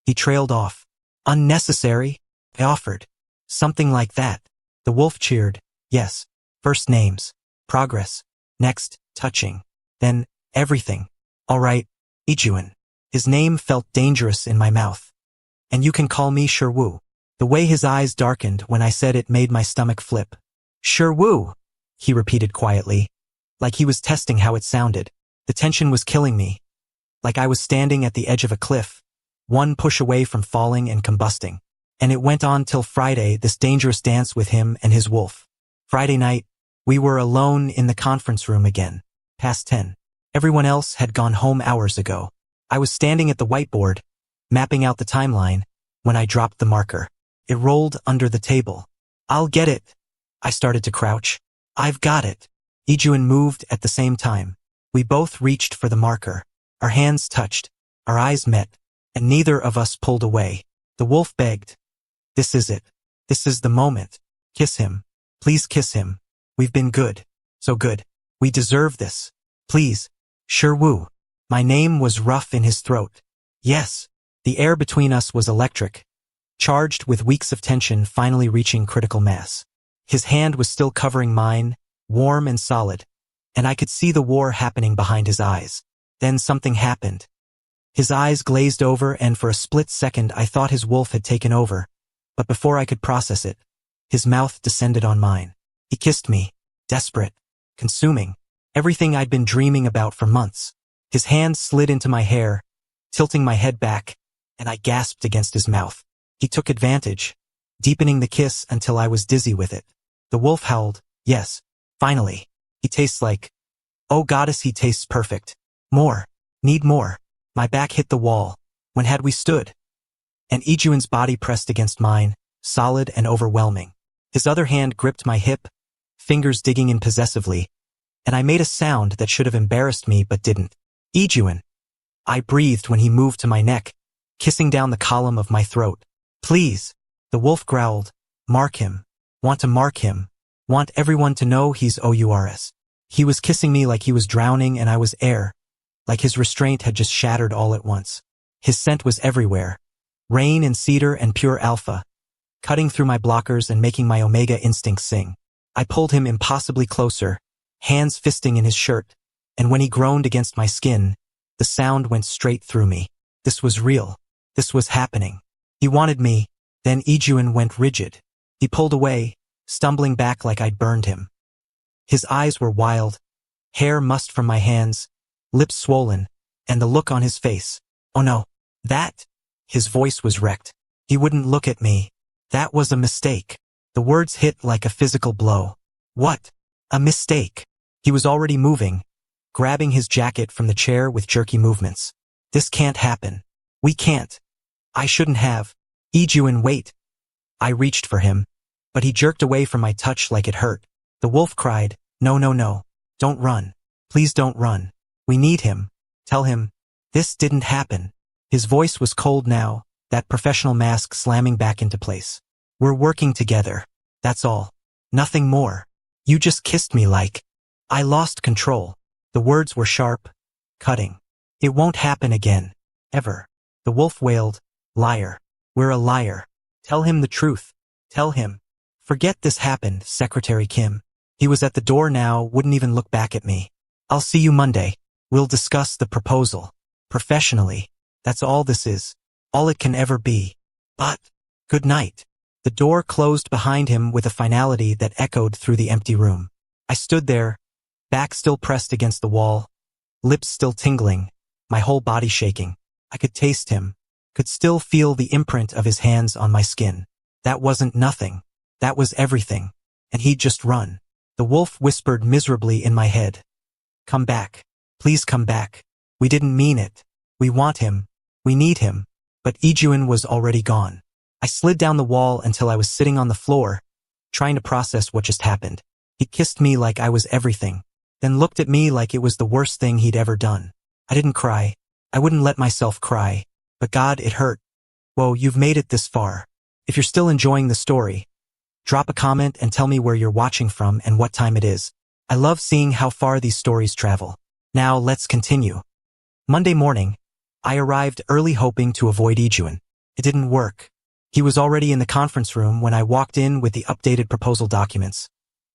He trailed off. Unnecessary? I offered. Something like that. The wolf cheered. Yes. First names. Progress. Next, touching. Then, everything. All right, Yi-jun. His name felt dangerous in my mouth. And you can call me Shi-woo. The way his eyes darkened when I said it made my stomach flip. Shi-woo, he repeated quietly, like he was testing how it sounded. The tension was killing me. Like I was standing at the edge of a cliff, one push away from falling and combusting. And it went on till Friday, this dangerous dance with him and his wolf. Friday night, we were alone in the conference room again. Past 10. Everyone else had gone home hours ago. I was standing at the whiteboard, mapping out the timeline, when I dropped the marker. It rolled under the table. I'll get it. I started to crouch. I've got it. Yi-jun moved at the same time. We both reached for the marker. Our hands touched. Our eyes met. And neither of us pulled away. The wolf begged. This is it. This is the moment. Kiss him. Please kiss him. We've been good. So good. We deserve this. Please. Shi-woo. My name was rough in his throat. Yes. The air between us was electric, charged with weeks of tension finally reaching critical mass. His hand was still covering mine, warm and solid, and I could see the war happening behind his eyes. Then something happened. His eyes glazed over and for a split second I thought his wolf had taken over, but before I could process it, his mouth descended on mine. He kissed me, desperate, consuming, everything I'd been dreaming about for months. His hand slid into my hair, tilting my head back, and I gasped against his mouth. He took advantage, deepening the kiss until I was dizzy with it. The wolf howled, yes, finally. He tastes like... Oh goddess, he tastes perfect. More. Need more. My back hit the wall. When had we stood? And Yi-jun's body pressed against mine, solid and overwhelming. His other hand gripped my hip, fingers digging in possessively, and I made a sound that should have embarrassed me but didn't. Yi-jun. I breathed when he moved to my neck, kissing down the column of my throat. Please. The wolf growled. Mark him. Want to mark him. Want everyone to know he's ours. He was kissing me like he was drowning and I was air. Like his restraint had just shattered all at once. His scent was everywhere. Rain and cedar and pure alpha. Cutting through my blockers and making my Omega instincts sing. I pulled him impossibly closer, hands fisting in his shirt, and when he groaned against my skin, the sound went straight through me. This was real. This was happening. He wanted me, then Yi-jun went rigid. He pulled away, stumbling back like I'd burned him. His eyes were wild, hair mussed from my hands, lips swollen, and the look on his face. Oh no, that? His voice was wrecked. He wouldn't look at me. That was a mistake. The words hit like a physical blow. What? A mistake. He was already moving, grabbing his jacket from the chair with jerky movements. This can't happen. We can't. I shouldn't have. Yi-jun, wait. I reached for him, but he jerked away from my touch like it hurt. The wolf cried, no, no, no. Don't run. Please don't run. We need him. Tell him. This didn't happen. His voice was cold now, that professional mask slamming back into place. We're working together. That's all. Nothing more. You just kissed me like... I lost control. The words were sharp, cutting. It won't happen again. Ever. The wolf wailed, liar. We're a liar. Tell him the truth. Tell him. Forget this happened, Secretary Kim. He was at the door now, wouldn't even look back at me. I'll see you Monday. We'll discuss the proposal. Professionally. That's all this is. All it can ever be. But, good night. The door closed behind him with a finality that echoed through the empty room. I stood there, back still pressed against the wall, lips still tingling, my whole body shaking. I could taste him, could still feel the imprint of his hands on my skin. That wasn't nothing. That was everything. And he'd just run. The wolf whispered miserably in my head. Come back. Please come back. We didn't mean it. We want him. We need him. But Yi-jun was already gone. I slid down the wall until I was sitting on the floor, trying to process what just happened. He kissed me like I was everything, then looked at me like it was the worst thing he'd ever done. I didn't cry. I wouldn't let myself cry. But God, it hurt. Whoa, you've made it this far. If you're still enjoying the story, drop a comment and tell me where you're watching from and what time it is. I love seeing how far these stories travel. Now let's continue. Monday morning, I arrived early hoping to avoid Yi-jun. It didn't work. He was already in the conference room when I walked in with the updated proposal documents,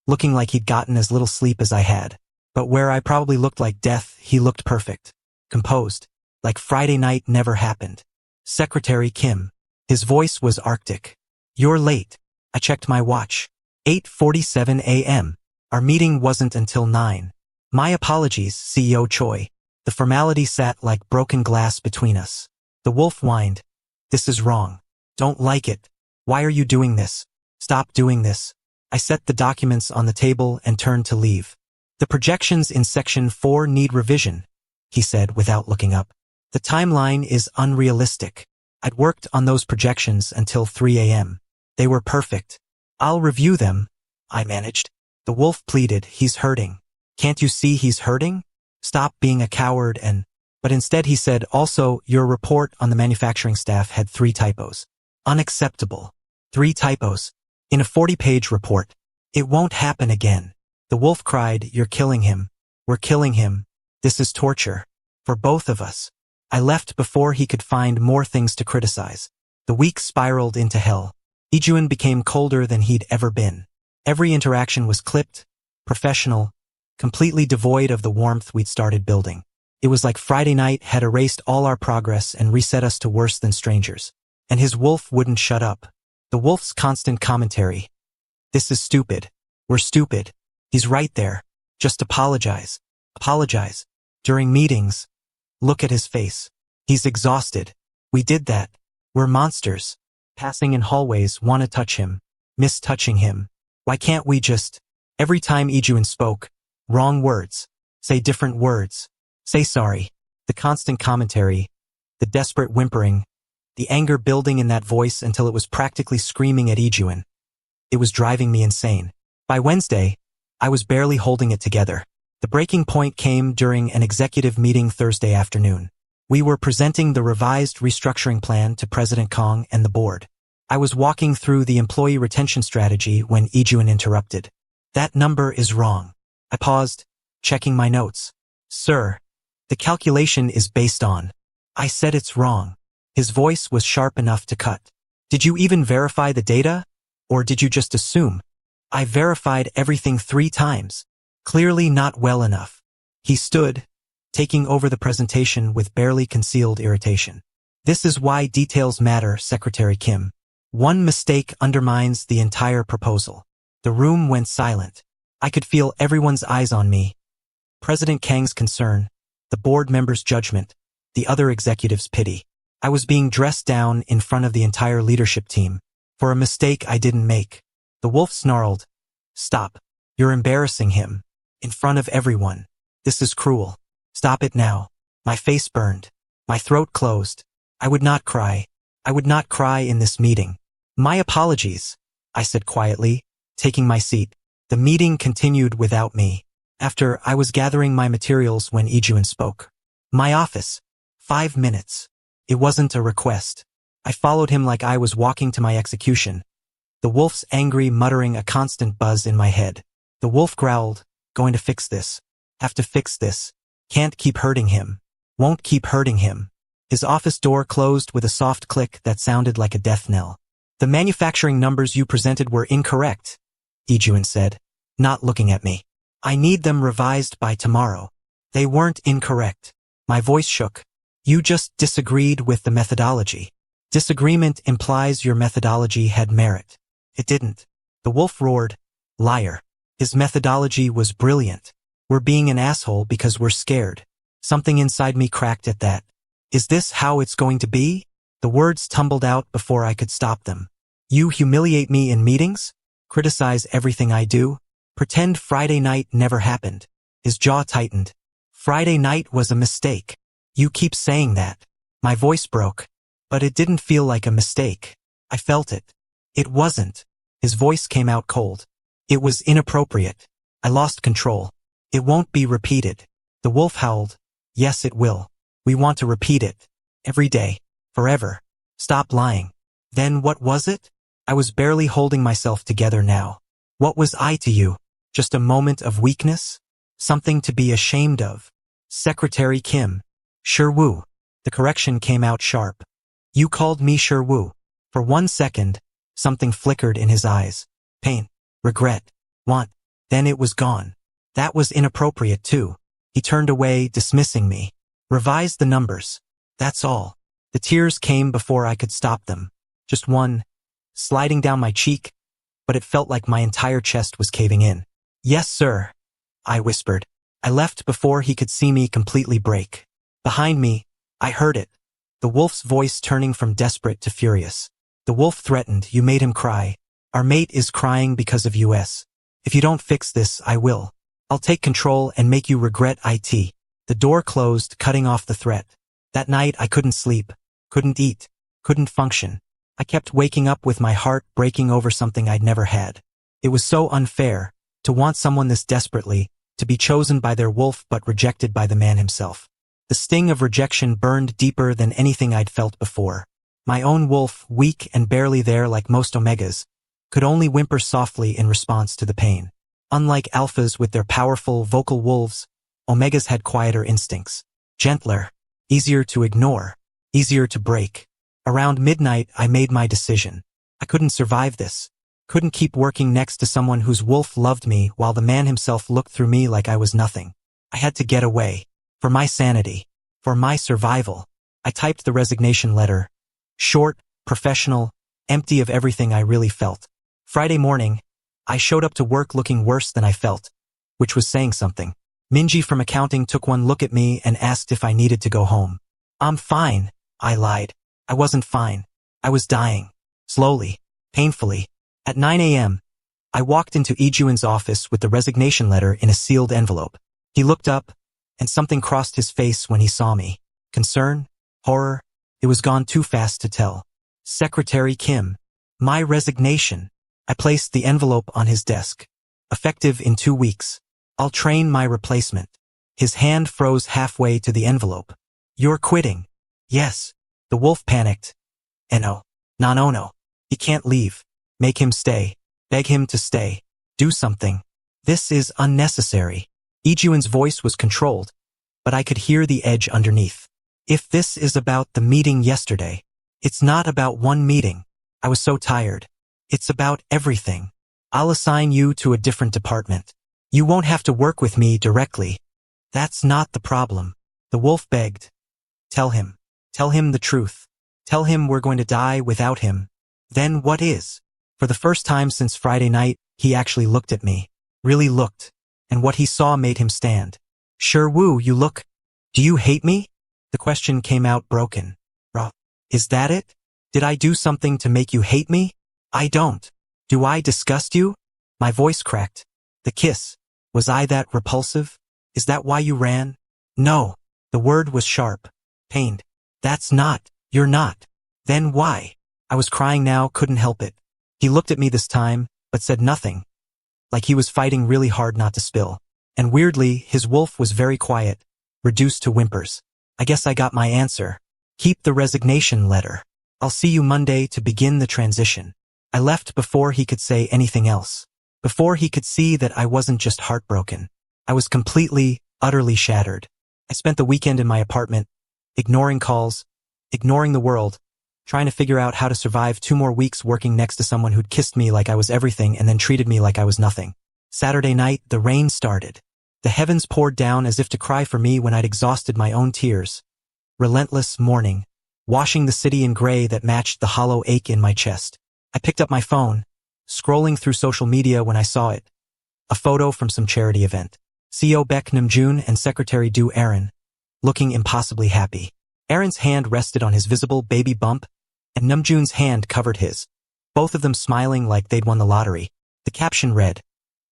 looking like he'd gotten as little sleep as I had. But where I probably looked like death, he looked perfect. Composed. Like Friday night never happened. Secretary Kim. His voice was arctic. You're late. I checked my watch. 8:47 a.m. Our meeting wasn't until 9. My apologies, CEO Choi. The formality sat like broken glass between us. The wolf whined. This is wrong. Don't like it. Why are you doing this? Stop doing this. I set the documents on the table and turned to leave. The projections in section 4 need revision, he said without looking up. The timeline is unrealistic. I'd worked on those projections until 3 a.m. They were perfect. I'll review them, I managed. The wolf pleaded, he's hurting. Can't you see he's hurting? Stop being a coward and... But instead he said, also, your report on the manufacturing staff had 3 typos. Unacceptable. 3 typos. In a 40-page report. It won't happen again. The wolf cried, you're killing him. We're killing him. This is torture. For both of us. I left before he could find more things to criticize. The week spiraled into hell. Yi-jun became colder than he'd ever been. Every interaction was clipped, professional, completely devoid of the warmth we'd started building. It was like Friday night had erased all our progress and reset us to worse than strangers. And his wolf wouldn't shut up. The wolf's constant commentary. This is stupid. We're stupid. He's right there. Just apologize. Apologize. During meetings. Look at his face. He's exhausted. We did that. We're monsters. Passing in hallways, want to touch him. Miss touching him. Why can't we just... Every time Yi-jun spoke, wrong words. Say different words. Say sorry. The constant commentary. The desperate whimpering. The anger building in that voice until it was practically screaming at Yi-jun. It was driving me insane. By Wednesday, I was barely holding it together. The breaking point came during an executive meeting Thursday afternoon. We were presenting the revised restructuring plan to President Kang and the board. I was walking through the employee retention strategy when Yi-jun interrupted. That number is wrong. I paused, checking my notes. Sir, the calculation is based on. I said it's wrong. His voice was sharp enough to cut. Did you even verify the data? Or did you just assume? I verified everything 3 times. Clearly not well enough. He stood, taking over the presentation with barely concealed irritation. This is why details matter, Secretary Kim. One mistake undermines the entire proposal. The room went silent. I could feel everyone's eyes on me. President Kang's concern, the board members' judgment, the other executives' pity. I was being dressed down in front of the entire leadership team for a mistake I didn't make. The wolf snarled, Stop. You're embarrassing him. In front of everyone. This is cruel. Stop it now. My face burned. My throat closed. I would not cry. I would not cry in this meeting. My apologies, I said quietly, taking my seat. The meeting continued without me. After I was gathering my materials when Yi-jun spoke. My office. 5 minutes. It wasn't a request. I followed him like I was walking to my execution. The wolf's angry muttering a constant buzz in my head. The wolf growled, Going to fix this. Have to fix this. Can't keep hurting him. Won't keep hurting him. His office door closed with a soft click that sounded like a death knell. The manufacturing numbers you presented were incorrect, Yi-jun said, not looking at me. I need them revised by tomorrow. They weren't incorrect. My voice shook. You just disagreed with the methodology. Disagreement implies your methodology had merit. It didn't. The wolf roared, Liar. His methodology was brilliant. We're being an asshole because we're scared. Something inside me cracked at that. Is this how it's going to be? The words tumbled out before I could stop them. You humiliate me in meetings? Criticize everything I do? Pretend Friday night never happened. His jaw tightened. Friday night was a mistake. You keep saying that. My voice broke. But it didn't feel like a mistake. I felt it. It wasn't. His voice came out cold. It was inappropriate. I lost control. It won't be repeated. The wolf howled. Yes, it will. We want to repeat it. Every day. Forever. Stop lying. Then what was it? I was barely holding myself together now. What was I to you? Just a moment of weakness? Something to be ashamed of? Secretary Kim. Shi-woo. The correction came out sharp. You called me Shi-woo. For 1 second, something flickered in his eyes. Pain. Regret. Want. Then it was gone. That was inappropriate too. He turned away, dismissing me. Revise the numbers. That's all. The tears came before I could stop them. Just one, sliding down my cheek, but it felt like my entire chest was caving in. Yes, sir, I whispered. I left before he could see me completely break. Behind me, I heard it. The wolf's voice turning from desperate to furious. The wolf threatened, you made him cry. Our mate is crying because of us. If you don't fix this, I will. I'll take control and make you regret it. The door closed, cutting off the threat. That night I couldn't sleep, couldn't eat, couldn't function. I kept waking up with my heart breaking over something I'd never had. It was so unfair, to want someone this desperately, to be chosen by their wolf but rejected by the man himself. The sting of rejection burned deeper than anything I'd felt before. My own wolf, weak and barely there like most Omegas, could only whimper softly in response to the pain. Unlike alphas with their powerful, vocal wolves, Omegas had quieter instincts. Gentler, easier to ignore, easier to break. Around midnight, I made my decision. I couldn't survive this. Couldn't keep working next to someone whose wolf loved me while the man himself looked through me like I was nothing. I had to get away. For my sanity. For my survival. I typed the resignation letter. Short, professional, empty of everything I really felt. Friday morning, I showed up to work looking worse than I felt, which was saying something. Minji from accounting took one look at me and asked if I needed to go home. I'm fine, I lied. I wasn't fine. I was dying. Slowly. Painfully. At 9 a.m., I walked into Yi-jun's office with the resignation letter in a sealed envelope. He looked up, and something crossed his face when he saw me. Concern? Horror? It was gone too fast to tell. Secretary Kim. My resignation. I placed the envelope on his desk. Effective in 2 weeks. I'll train my replacement. His hand froze halfway to the envelope. You're quitting. Yes. The wolf panicked. No. No. He can't leave. Make him stay. Beg him to stay. Do something. This is unnecessary. Yi-jun's voice was controlled, but I could hear the edge underneath. If this is about the meeting yesterday, it's not about one meeting. I was so tired. It's about everything. I'll assign you to a different department. You won't have to work with me directly. That's not the problem. The wolf begged. Tell him. Tell him the truth. Tell him we're going to die without him. Then what is? For the first time since Friday night, he actually looked at me. Really looked. And what he saw made him stand. Shi-woo, you look. Do you hate me? The question came out broken. Is that it? Did I do something to make you hate me? I don't. Do I disgust you? My voice cracked. The kiss. Was I that repulsive? Is that why you ran? No. The word was sharp. Pained. That's not. You're not. Then why? I was crying now, couldn't help it. He looked at me this time, but said nothing. Like he was fighting really hard not to spill. And weirdly, his wolf was very quiet, reduced to whimpers. I guess I got my answer. Keep the resignation letter. I'll see you Monday to begin the transition. I left before he could say anything else. Before he could see that I wasn't just heartbroken. I was completely, utterly shattered. I spent the weekend in my apartment, ignoring calls, ignoring the world, trying to figure out how to survive 2 more weeks working next to someone who'd kissed me like I was everything and then treated me like I was nothing. Saturday night, the rain started. The heavens poured down as if to cry for me when I'd exhausted my own tears. Relentless morning, washing the city in gray that matched the hollow ache in my chest. I picked up my phone, scrolling through social media when I saw it. A photo from some charity event. CEO Baek Nam-joon and Secretary Do Aaron, looking impossibly happy. Aaron's hand rested on his visible baby bump, and Nam-joon's hand covered his, both of them smiling like they'd won the lottery. The caption read,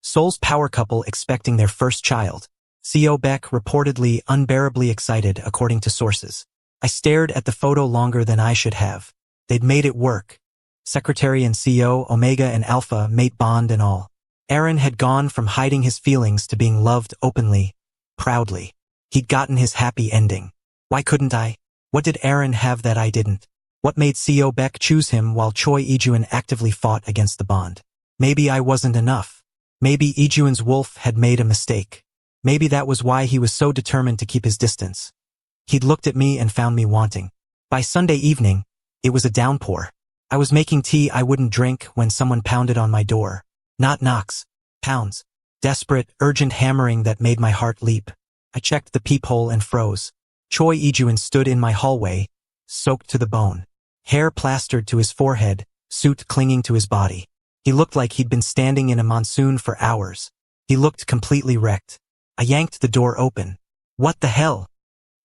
Seoul's power couple expecting their first child. CEO Baek reportedly unbearably excited, according to sources. I stared at the photo longer than I should have. They'd made it work. secretary and CEO, Omega and Alpha, mate bond and all. Aaron had gone from hiding his feelings to being loved openly, proudly. He'd gotten his happy ending. Why couldn't I? What did Aaron have that I didn't? What made CEO Beck choose him while Choi Yi-jun actively fought against the bond? Maybe I wasn't enough. Maybe Yi-jun's wolf had made a mistake. Maybe that was why he was so determined to keep his distance. He'd looked at me and found me wanting. By Sunday evening, it was a downpour. I was making tea I wouldn't drink when someone pounded on my door. Not knocks, pounds. Desperate, urgent hammering that made my heart leap. I checked the peephole and froze. Choi Yi-jun stood in my hallway, soaked to the bone. Hair plastered to his forehead, suit clinging to his body. He looked like he'd been standing in a monsoon for hours. He looked completely wrecked. I yanked the door open. What the hell?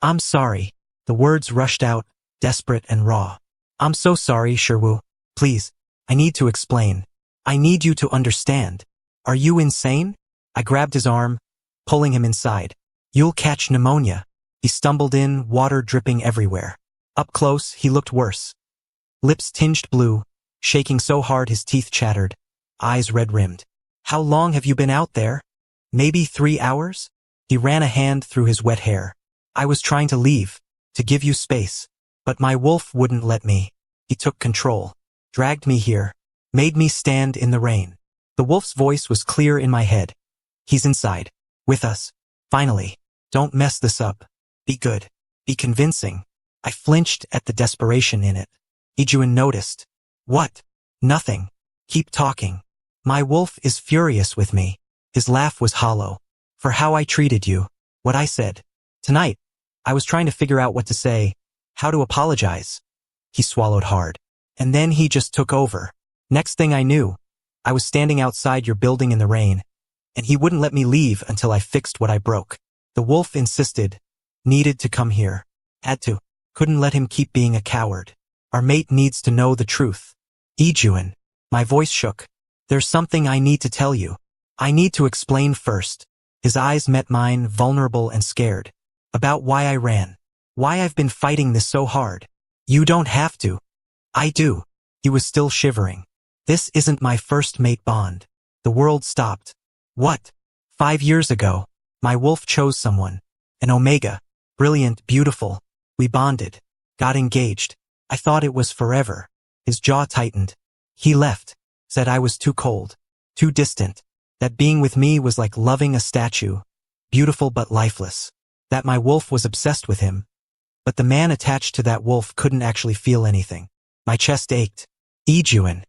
I'm sorry. The words rushed out, desperate and raw. I'm so sorry, Shi-woo. Please. I need to explain. I need you to understand. Are you insane? I grabbed his arm, pulling him inside. You'll catch pneumonia. He stumbled in, water dripping everywhere. Up close, he looked worse. Lips tinged blue, shaking so hard his teeth chattered, eyes red-rimmed. How long have you been out there? Maybe 3 hours? He ran a hand through his wet hair. I was trying to leave, to give you space. But my wolf wouldn't let me. He took control, dragged me here, made me stand in the rain. The wolf's voice was clear in my head. He's inside, with us. Finally. Don't mess this up. Be good. Be convincing. I flinched at the desperation in it. Yi-jun noticed. What? Nothing. Keep talking. My wolf is furious with me. His laugh was hollow. For how I treated you. What I said. Tonight. I was trying to figure out what to say. How to apologize. He swallowed hard. And then he just took over. Next thing I knew, I was standing outside your building in the rain, and he wouldn't let me leave until I fixed what I broke. The wolf insisted. Needed to come here. Had to. Couldn't let him keep being a coward. Our mate needs to know the truth. Yi-jun. My voice shook. There's something I need to tell you. I need to explain first. His eyes met mine, vulnerable and scared. About why I ran. Why I've been fighting this so hard. You don't have to. I do. He was still shivering. This isn't my first mate bond. The world stopped. What? 5 years ago, my wolf chose someone. An Omega. Brilliant, beautiful. We bonded. Got engaged. I thought it was forever. His jaw tightened. He left. Said I was too cold. Too distant. That being with me was like loving a statue. Beautiful but lifeless. That my wolf was obsessed with him. But the man attached to that wolf couldn't actually feel anything. My chest ached. Yi-jun.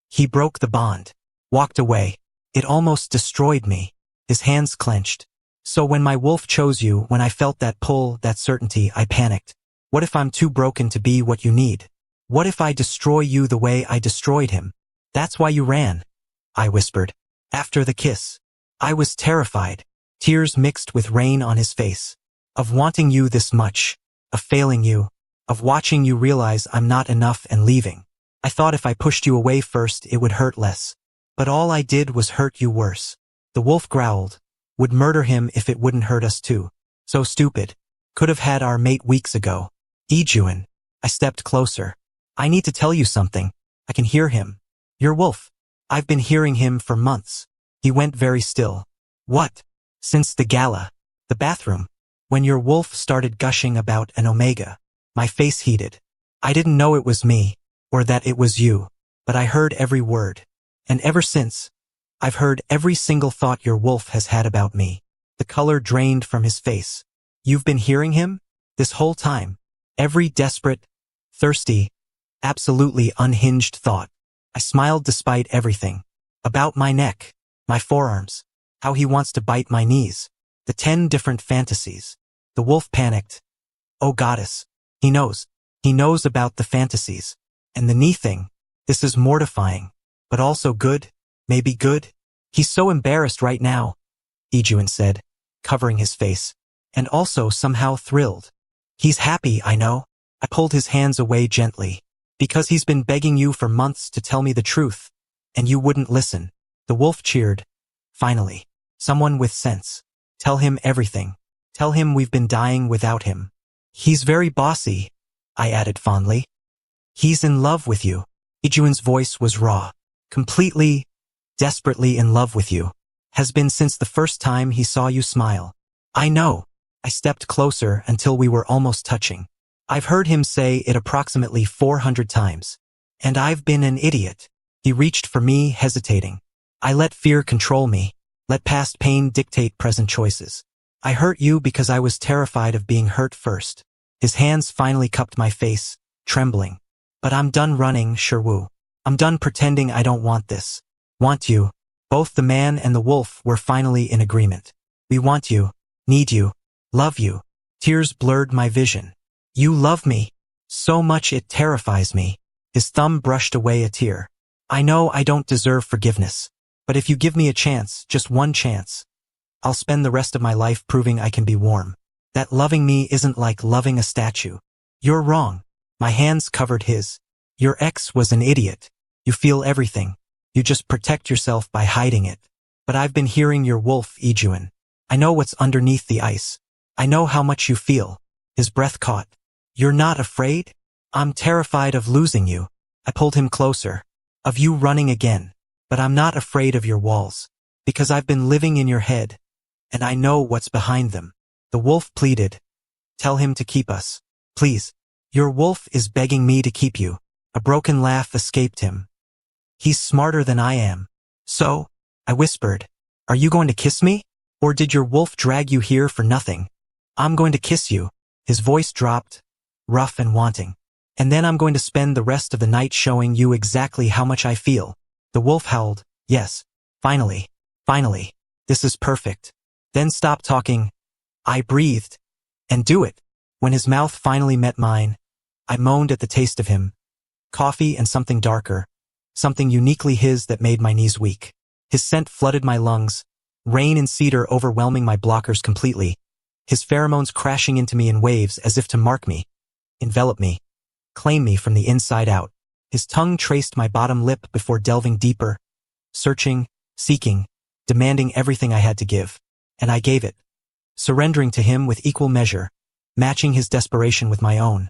He broke the bond. Walked away. It almost destroyed me. His hands clenched. So when my wolf chose you, when I felt that pull, that certainty, I panicked. What if I'm too broken to be what you need? What if I destroy you the way I destroyed him? That's why you ran. I whispered. After the kiss. I was terrified. Tears mixed with rain on his face. Of wanting you this much. Of failing you. Of watching you realize I'm not enough and leaving. I thought if I pushed you away first it would hurt less. But all I did was hurt you worse. The wolf growled. Would murder him if it wouldn't hurt us too. So stupid. Could have had our mate weeks ago. Yi-jun. I stepped closer. I need to tell you something. I can hear him. Your wolf. I've been hearing him for months. He went very still. What? Since the gala. The bathroom. When your wolf started gushing about an Omega. My face heated. I didn't know it was me. Or that it was you. But I heard every word. And ever since, I've heard every single thought your wolf has had about me. The color drained from his face. You've been hearing him? This whole time. Every desperate, thirsty, absolutely unhinged thought. I smiled despite everything. About my neck, my forearms, how he wants to bite my knees. The 10 different fantasies. The wolf panicked. Oh goddess. He knows. He knows about the fantasies. And the knee thing. This is mortifying. But also good. Maybe good. He's so embarrassed right now. Yi-jun said, covering his face. And also somehow thrilled. He's happy, I know. I pulled his hands away gently. Because he's been begging you for months to tell me the truth. And you wouldn't listen. The wolf cheered. Finally. Someone with sense. Tell him everything. Tell him we've been dying without him. He's very bossy, I added fondly. He's in love with you. Yi-jun's voice was raw. Completely, desperately in love with you. Has been since the first time he saw you smile. I know. I stepped closer until we were almost touching. I've heard him say it approximately 400 times. And I've been an idiot. He reached for me, hesitating. I let fear control me. Let past pain dictate present choices. I hurt you because I was terrified of being hurt first. His hands finally cupped my face, trembling. But I'm done running, Shi-woo. I'm done pretending I don't want this. Want you. Both the man and the wolf were finally in agreement. We want you, need you, love you. Tears blurred my vision. You love me. So much it terrifies me. His thumb brushed away a tear. I know I don't deserve forgiveness. But if you give me a chance, just one chance, I'll spend the rest of my life proving I can be warm. That loving me isn't like loving a statue. You're wrong. My hands covered his. Your ex was an idiot. You feel everything. You just protect yourself by hiding it. But I've been hearing your wolf, Yi-jun. I know what's underneath the ice. I know how much you feel. His breath caught. You're not afraid? I'm terrified of losing you. I pulled him closer. Of you running again. But I'm not afraid of your walls. Because I've been living in your head. And I know what's behind them. The wolf pleaded. Tell him to keep us. Please. Your wolf is begging me to keep you. A broken laugh escaped him. He's smarter than I am. So, I whispered, are you going to kiss me? Or did your wolf drag you here for nothing? I'm going to kiss you. His voice dropped, rough and wanting. And then I'm going to spend the rest of the night showing you exactly how much I feel. The wolf howled, yes, finally, finally, this is perfect. Then stop talking. I breathed. And do it. When his mouth finally met mine, I moaned at the taste of him. Coffee and something darker. Something uniquely his that made my knees weak. His scent flooded my lungs, rain and cedar overwhelming my blockers completely. His pheromones crashing into me in waves as if to mark me, envelop me, claim me from the inside out. His tongue traced my bottom lip before delving deeper, searching, seeking, demanding everything I had to give. And I gave it, surrendering to him with equal measure, matching his desperation with my own.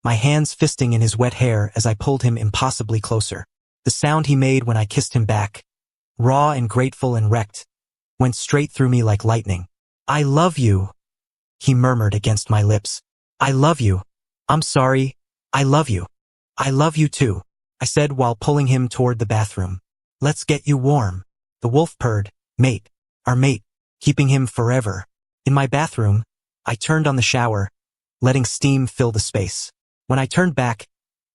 My hands fisting in his wet hair as I pulled him impossibly closer. The sound he made when I kissed him back, raw and grateful and wrecked, went straight through me like lightning. I love you, he murmured against my lips. I love you. I'm sorry. I love you. I love you too, I said while pulling him toward the bathroom. Let's get you warm. The wolf purred, mate, our mate, keeping him forever. In my bathroom, I turned on the shower, letting steam fill the space. When I turned back,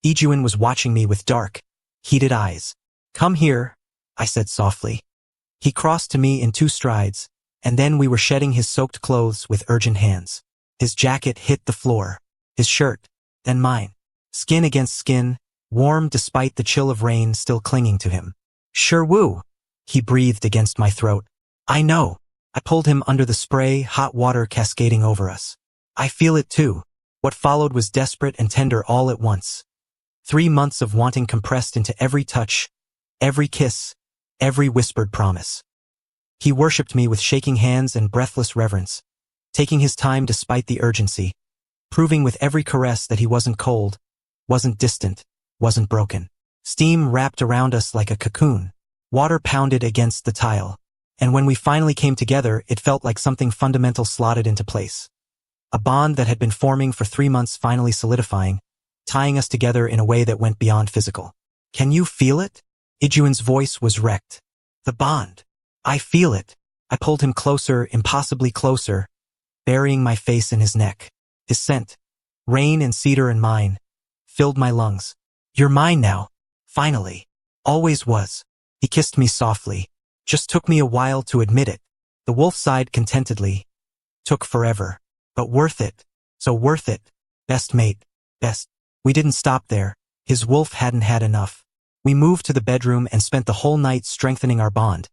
Yi-jun was watching me with dark, heated eyes. Come here, I said softly. He crossed to me in 2 strides, and then we were shedding his soaked clothes with urgent hands. His jacket hit the floor, his shirt, then mine. Skin against skin, warm despite the chill of rain still clinging to him. Shi-woo, he breathed against my throat. I know. I pulled him under the spray, hot water cascading over us. I feel it too. What followed was desperate and tender all at once. 3 months of wanting compressed into every touch, every kiss, every whispered promise. He worshipped me with shaking hands and breathless reverence, taking his time despite the urgency, proving with every caress that he wasn't cold, wasn't distant, wasn't broken. Steam wrapped around us like a cocoon. Water pounded against the tile. And when we finally came together, it felt like something fundamental slotted into place. A bond that had been forming for 3 months finally solidifying, tying us together in a way that went beyond physical. Can you feel it? Yi-jun's voice was wrecked. The bond. I feel it. I pulled him closer, impossibly closer, burying my face in his neck. His scent, rain and cedar and mine, filled my lungs. You're mine now. Finally. Always was. He kissed me softly. Just took me a while to admit it. The wolf sighed contentedly. Took forever. But worth it. So worth it. Best mate. Best. We didn't stop there. His wolf hadn't had enough. We moved to the bedroom and spent the whole night strengthening our bond,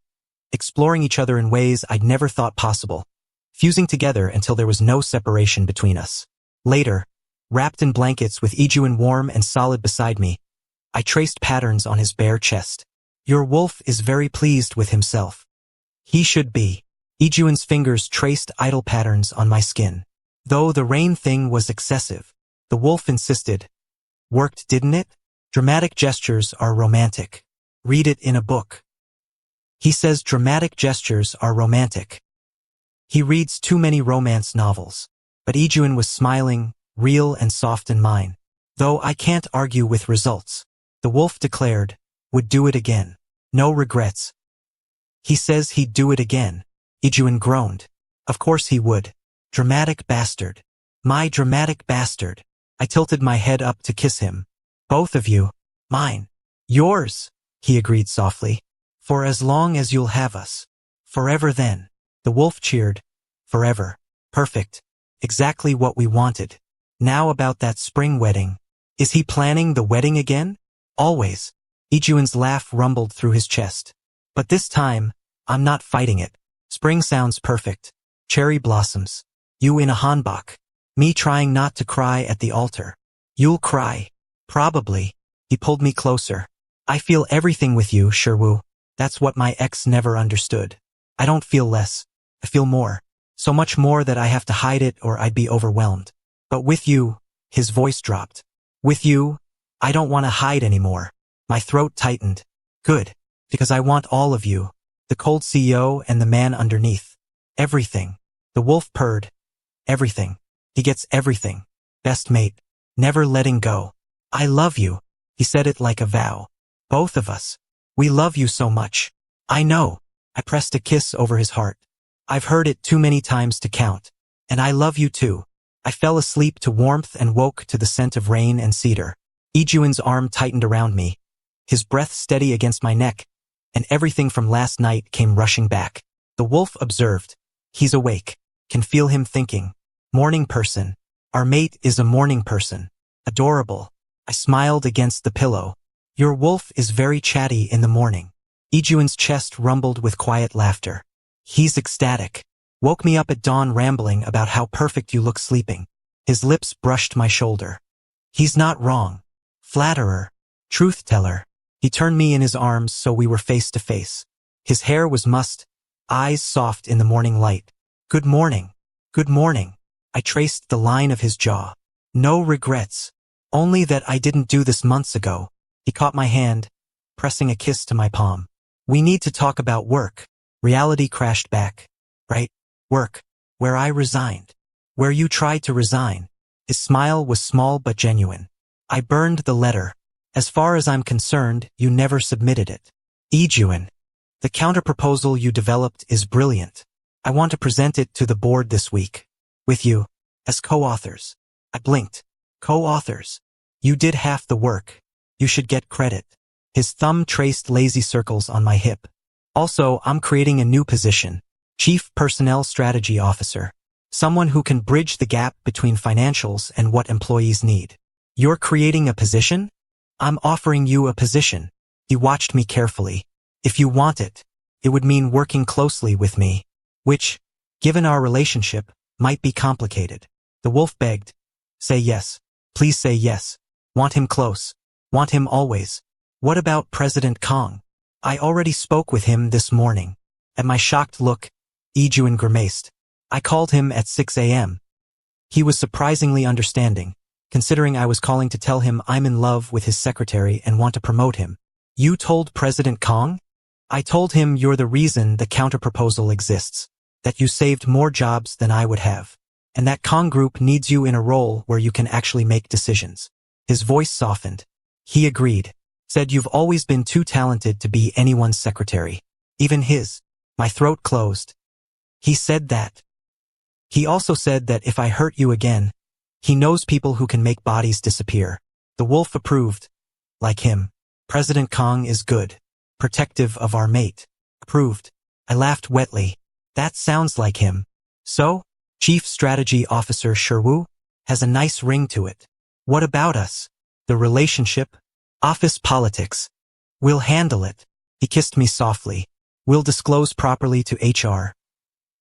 exploring each other in ways I'd never thought possible, fusing together until there was no separation between us. Later, wrapped in blankets with Yi-jun warm and solid beside me, I traced patterns on his bare chest. Your wolf is very pleased with himself. He should be. Yi-jun's fingers traced idle patterns on my skin. Though the rain thing was excessive, the wolf insisted. Worked, didn't it? Dramatic gestures are romantic. Read it in a book. He says dramatic gestures are romantic. He reads too many romance novels. But Yi-jun was smiling, real and soft in mine. Though I can't argue with results. The wolf declared, would do it again. No regrets. He says he'd do it again. Yi-jun groaned. Of course he would. Dramatic bastard. My dramatic bastard. I tilted my head up to kiss him. Both of you. Mine. Yours, he agreed softly. For as long as you'll have us. Forever then. The wolf cheered. Forever. Perfect. Exactly what we wanted. Now about that spring wedding. Is he planning the wedding again? Always. Yi-jun's laugh rumbled through his chest. But this time, I'm not fighting it. Spring sounds perfect. Cherry blossoms. You in a hanbok. Me trying not to cry at the altar. You'll cry. Probably. He pulled me closer. I feel everything with you, Shi-woo. That's what my ex never understood. I don't feel less. I feel more. So much more that I have to hide it or I'd be overwhelmed. But with you, his voice dropped. With you, I don't want to hide anymore. My throat tightened. Good. Because I want all of you. The cold CEO and the man underneath. Everything. The wolf purred. Everything. He gets everything. Best mate. Never letting go. I love you. He said it like a vow. Both of us. We love you so much. I know. I pressed a kiss over his heart. I've heard it too many times to count. And I love you too. I fell asleep to warmth and woke to the scent of rain and cedar. Yi-jun's arm tightened around me. His breath steady against my neck. And everything from last night came rushing back. The wolf observed. He's awake. Can feel him thinking. Morning person. Our mate is a morning person. Adorable. I smiled against the pillow. Your wolf is very chatty in the morning. Yi-jun's chest rumbled with quiet laughter. He's ecstatic. Woke me up at dawn rambling about how perfect you look sleeping. His lips brushed my shoulder. He's not wrong. Flatterer. Truth-teller. He turned me in his arms so we were face to face. His hair was mussed, eyes soft in the morning light. Good morning. Good morning. I traced the line of his jaw. No regrets. Only that I didn't do this months ago. He caught my hand, pressing a kiss to my palm. We need to talk about work. Reality crashed back. Right? Work. Where I resigned. Where you tried to resign. His smile was small but genuine. I burned the letter. As far as I'm concerned, you never submitted it. Yi-jun. The counterproposal you developed is brilliant. I want to present it to the board this week. With you. As co-authors. I blinked. Co-authors. You did half the work. You should get credit. His thumb traced lazy circles on my hip. Also, I'm creating a new position. Chief Personnel Strategy Officer. Someone who can bridge the gap between financials and what employees need. You're creating a position? I'm offering you a position. He watched me carefully. If you want it, it would mean working closely with me. Which, given our relationship, might be complicated. The wolf begged. Say yes. Please say yes. Want him close. Want him always. What about President Kang? I already spoke with him this morning. At my shocked look, Yi-jun grimaced. I called him at 6 a.m. He was surprisingly understanding, considering I was calling to tell him I'm in love with his secretary and want to promote him. You told President Kang? I told him you're the reason the counterproposal exists, that you saved more jobs than I would have, and that Kang Group needs you in a role where you can actually make decisions. His voice softened. He agreed, said you've always been too talented to be anyone's secretary, even his. My throat closed. He said that. He also said that if I hurt you again, he knows people who can make bodies disappear. The wolf approved. Like him. President Kang is good. Protective of our mate. Approved. I laughed wetly. That sounds like him. So? Chief Strategy Officer Shi-woo? Has a nice ring to it. What about us? The relationship? Office politics. We'll handle it. He kissed me softly. We'll disclose properly to HR.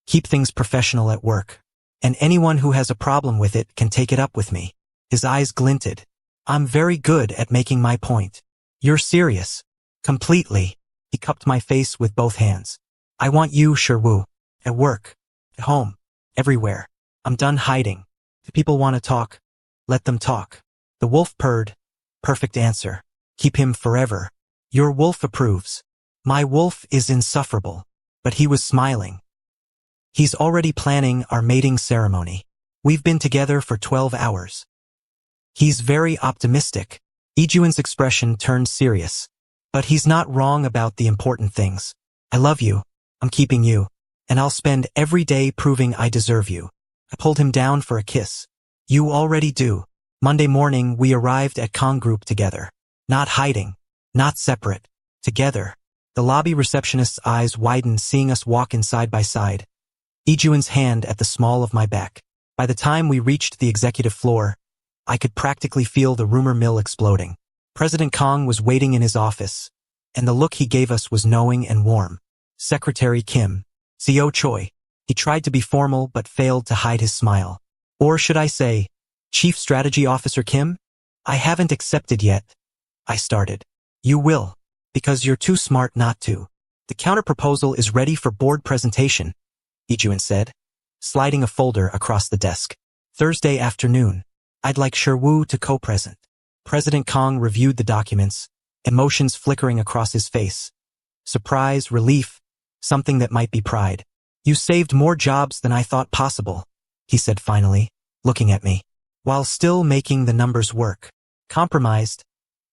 Keep things professional at work. And anyone who has a problem with it can take it up with me. His eyes glinted. I'm very good at making my point. You're serious. Completely. He cupped my face with both hands. I want you, Shi-woo. At work. At home. Everywhere. I'm done hiding. If people want to talk, let them talk. The wolf purred. Perfect answer. Keep him forever. Your wolf approves. My wolf is insufferable. But he was smiling. He's already planning our mating ceremony. We've been together for 12 hours. He's very optimistic. Yi-jun's expression turned serious. But he's not wrong about the important things. I love you. I'm keeping you. And I'll spend every day proving I deserve you. I pulled him down for a kiss. You already do. Monday morning, we arrived at Kang Group together. Not hiding. Not separate. Together. The lobby receptionist's eyes widened seeing us walk in side by side. Yi-jun's hand at the small of my back. By the time we reached the executive floor, I could practically feel the rumor mill exploding. President Kang was waiting in his office, and the look he gave us was knowing and warm. Secretary Kim. CEO Choi. He tried to be formal but failed to hide his smile. Or should I say, Chief Strategy Officer Kim? I haven't accepted yet. I started. You will, because you're too smart not to. The counterproposal is ready for board presentation, Yi-jun said, sliding a folder across the desk. Thursday afternoon. I'd like Shi-woo to co-present. President Kang reviewed the documents, emotions flickering across his face. Surprise, relief, something that might be pride. You saved more jobs than I thought possible, he said finally, looking at me. While still making the numbers work. Compromised.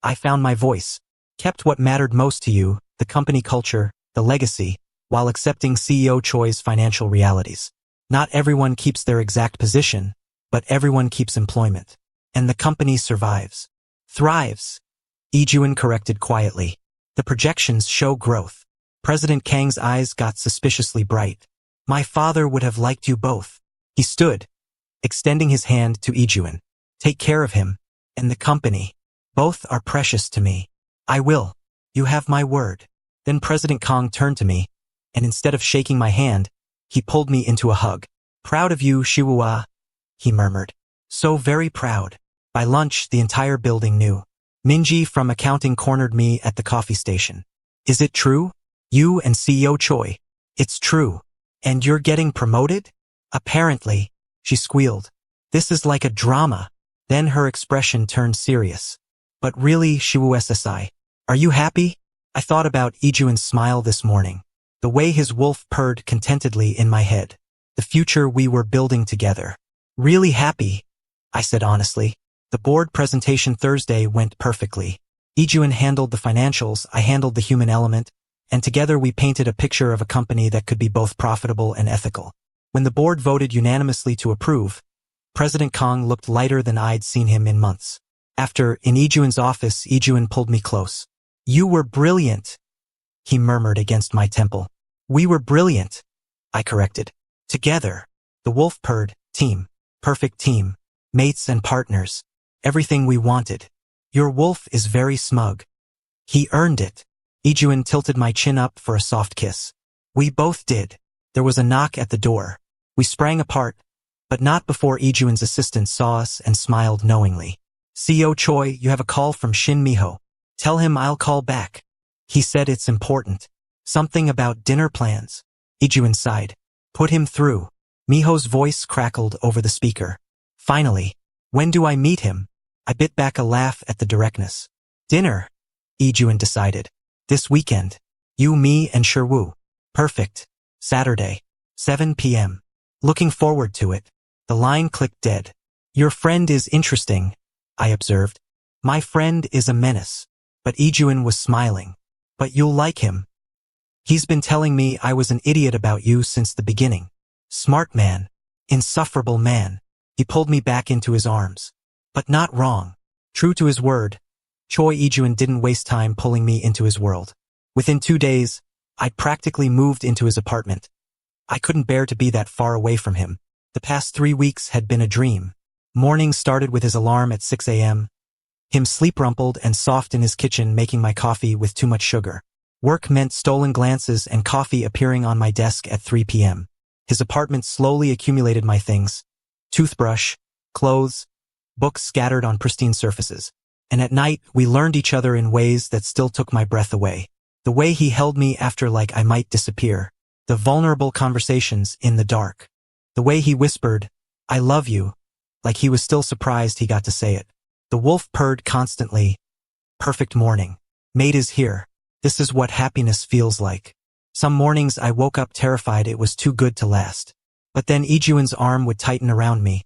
I found my voice. Kept what mattered most to you, the company culture, the legacy, while accepting CEO Choi's financial realities. Not everyone keeps their exact position, but everyone keeps employment. And the company survives. Thrives. Yi-jun corrected quietly. The projections show growth. President Kang's eyes got suspiciously bright. My father would have liked you both. He stood, extending his hand to Yi-jun. Take care of him, and the company. Both are precious to me. I will. You have my word. Then President Kang turned to me, and instead of shaking my hand, he pulled me into a hug. Proud of you, Shi-woo, he murmured. So very proud. By lunch, the entire building knew. Minji from accounting cornered me at the coffee station. Is it true? You and CEO Choi. It's true. And you're getting promoted? Apparently, she squealed. This is like a drama. Then her expression turned serious. But really, Shi-woo SSI. Are you happy? I thought about Yi-jun's smile this morning. The way his wolf purred contentedly in my head. The future we were building together. Really happy, I said honestly. The board presentation Thursday went perfectly. Yi-jun handled the financials, I handled the human element, and together we painted a picture of a company that could be both profitable and ethical. When the board voted unanimously to approve, President Kang looked lighter than I'd seen him in months. After, in Yi-jun's office, Yi-jun pulled me close. You were brilliant, he murmured against my temple. We were brilliant, I corrected. Together, the wolf purred, team, perfect team, mates and partners, everything we wanted. Your wolf is very smug. He earned it. Yi-jun tilted my chin up for a soft kiss. We both did. There was a knock at the door. We sprang apart, but not before Yi-jun's assistant saw us and smiled knowingly. CEO Choi, you have a call from Shin Miho. Tell him I'll call back. He said it's important. Something about dinner plans. Yi-jun sighed. Put him through. Miho's voice crackled over the speaker. Finally, when do I meet him? I bit back a laugh at the directness. Dinner, Yi-jun decided. This weekend. You, me, and Shi-woo. Perfect. Saturday. 7 p.m. Looking forward to it. The line clicked dead. Your friend is interesting, I observed. My friend is a menace. But Yi-jun was smiling. But you'll like him. He's been telling me I was an idiot about you since the beginning. Smart man. Insufferable man. He pulled me back into his arms. But not wrong. True to his word, Choi Yi-jun didn't waste time pulling me into his world. Within 2 days, I'd practically moved into his apartment. I couldn't bear to be that far away from him. The past 3 weeks had been a dream. Mornings started with his alarm at 6 a.m., him sleep-rumpled and soft in his kitchen making my coffee with too much sugar. Work meant stolen glances and coffee appearing on my desk at 3 p.m. His apartment slowly accumulated my things. Toothbrush, clothes, books scattered on pristine surfaces. And at night, we learned each other in ways that still took my breath away. The way he held me after like I might disappear. The vulnerable conversations in the dark. The way he whispered, I love you, like he was still surprised he got to say it. The wolf purred constantly, Perfect morning. Mate is here. This is what happiness feels like. Some mornings I woke up terrified it was too good to last. But then Yi-jun's arm would tighten around me.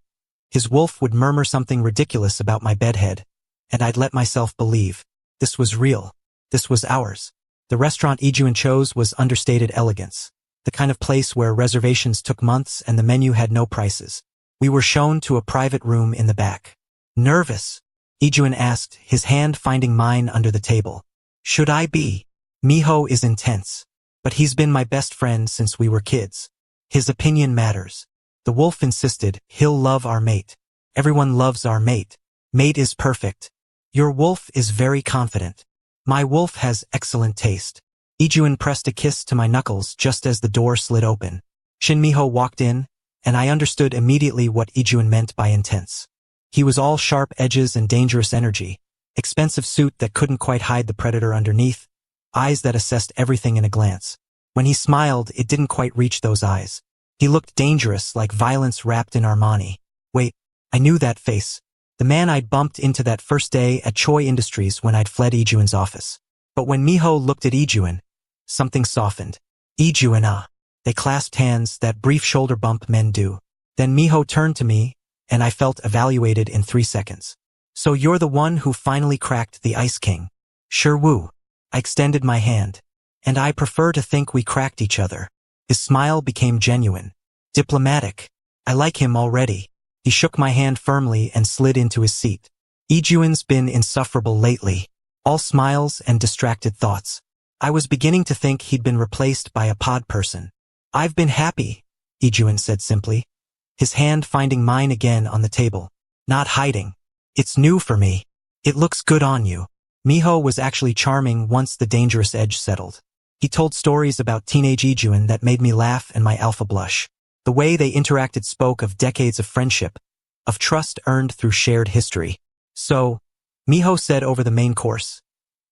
His wolf would murmur something ridiculous about my bedhead, and I'd let myself believe. This was real. This was ours. The restaurant Yi-jun chose was understated elegance, the kind of place where reservations took months and the menu had no prices. We were shown to a private room in the back. Nervous? Yi-jun asked, his hand finding mine under the table. Should I be? Miho is intense, but he's been my best friend since we were kids. His opinion matters. The wolf insisted, he'll love our mate. Everyone loves our mate. Mate is perfect. Your wolf is very confident. My wolf has excellent taste. Yi-jun pressed a kiss to my knuckles just as the door slid open. Shin Miho walked in, and I understood immediately what Yi-jun meant by intense. He was all sharp edges and dangerous energy, expensive suit that couldn't quite hide the predator underneath, eyes that assessed everything in a glance. When he smiled, it didn't quite reach those eyes. He looked dangerous, like violence wrapped in Armani. Wait, I knew that face. The man I'd bumped into that first day at Choi Industries when I'd fled Yi-jun's office. But when Miho looked at Yi-jun, something softened. Yi-jun, They clasped hands, that brief shoulder bump men do. Then Miho turned to me, and I felt evaluated in 3 seconds. So you're the one who finally cracked the Ice King. Shi-woo. I extended my hand. And I prefer to think we cracked each other. His smile became genuine. Diplomatic. I like him already. He shook my hand firmly and slid into his seat. Yi-jun's been insufferable lately. All smiles and distracted thoughts. I was beginning to think he'd been replaced by a pod person. I've been happy, Yi-jun said simply, his hand finding mine again on the table. Not hiding. It's new for me. It looks good on you. Miho was actually charming once the dangerous edge settled. He told stories about teenage Yi-jun that made me laugh and my alpha blush. The way they interacted spoke of decades of friendship, of trust earned through shared history. So, Miho said over the main course,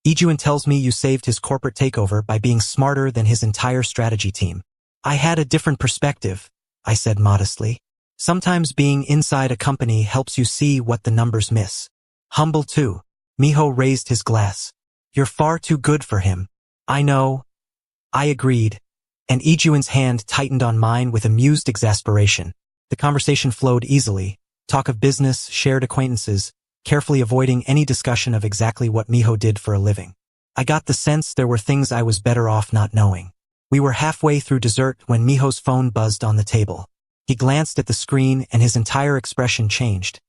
Yi-jun tells me you saved his corporate takeover by being smarter than his entire strategy team. I had a different perspective, I said modestly. Sometimes being inside a company helps you see what the numbers miss. Humble too. Miho raised his glass. You're far too good for him. I know. I agreed. And Yi-jun's hand tightened on mine with amused exasperation. The conversation flowed easily. Talk of business, shared acquaintances, carefully avoiding any discussion of exactly what Miho did for a living. I got the sense there were things I was better off not knowing. We were halfway through dessert when Miho's phone buzzed on the table. He glanced at the screen and his entire expression changed.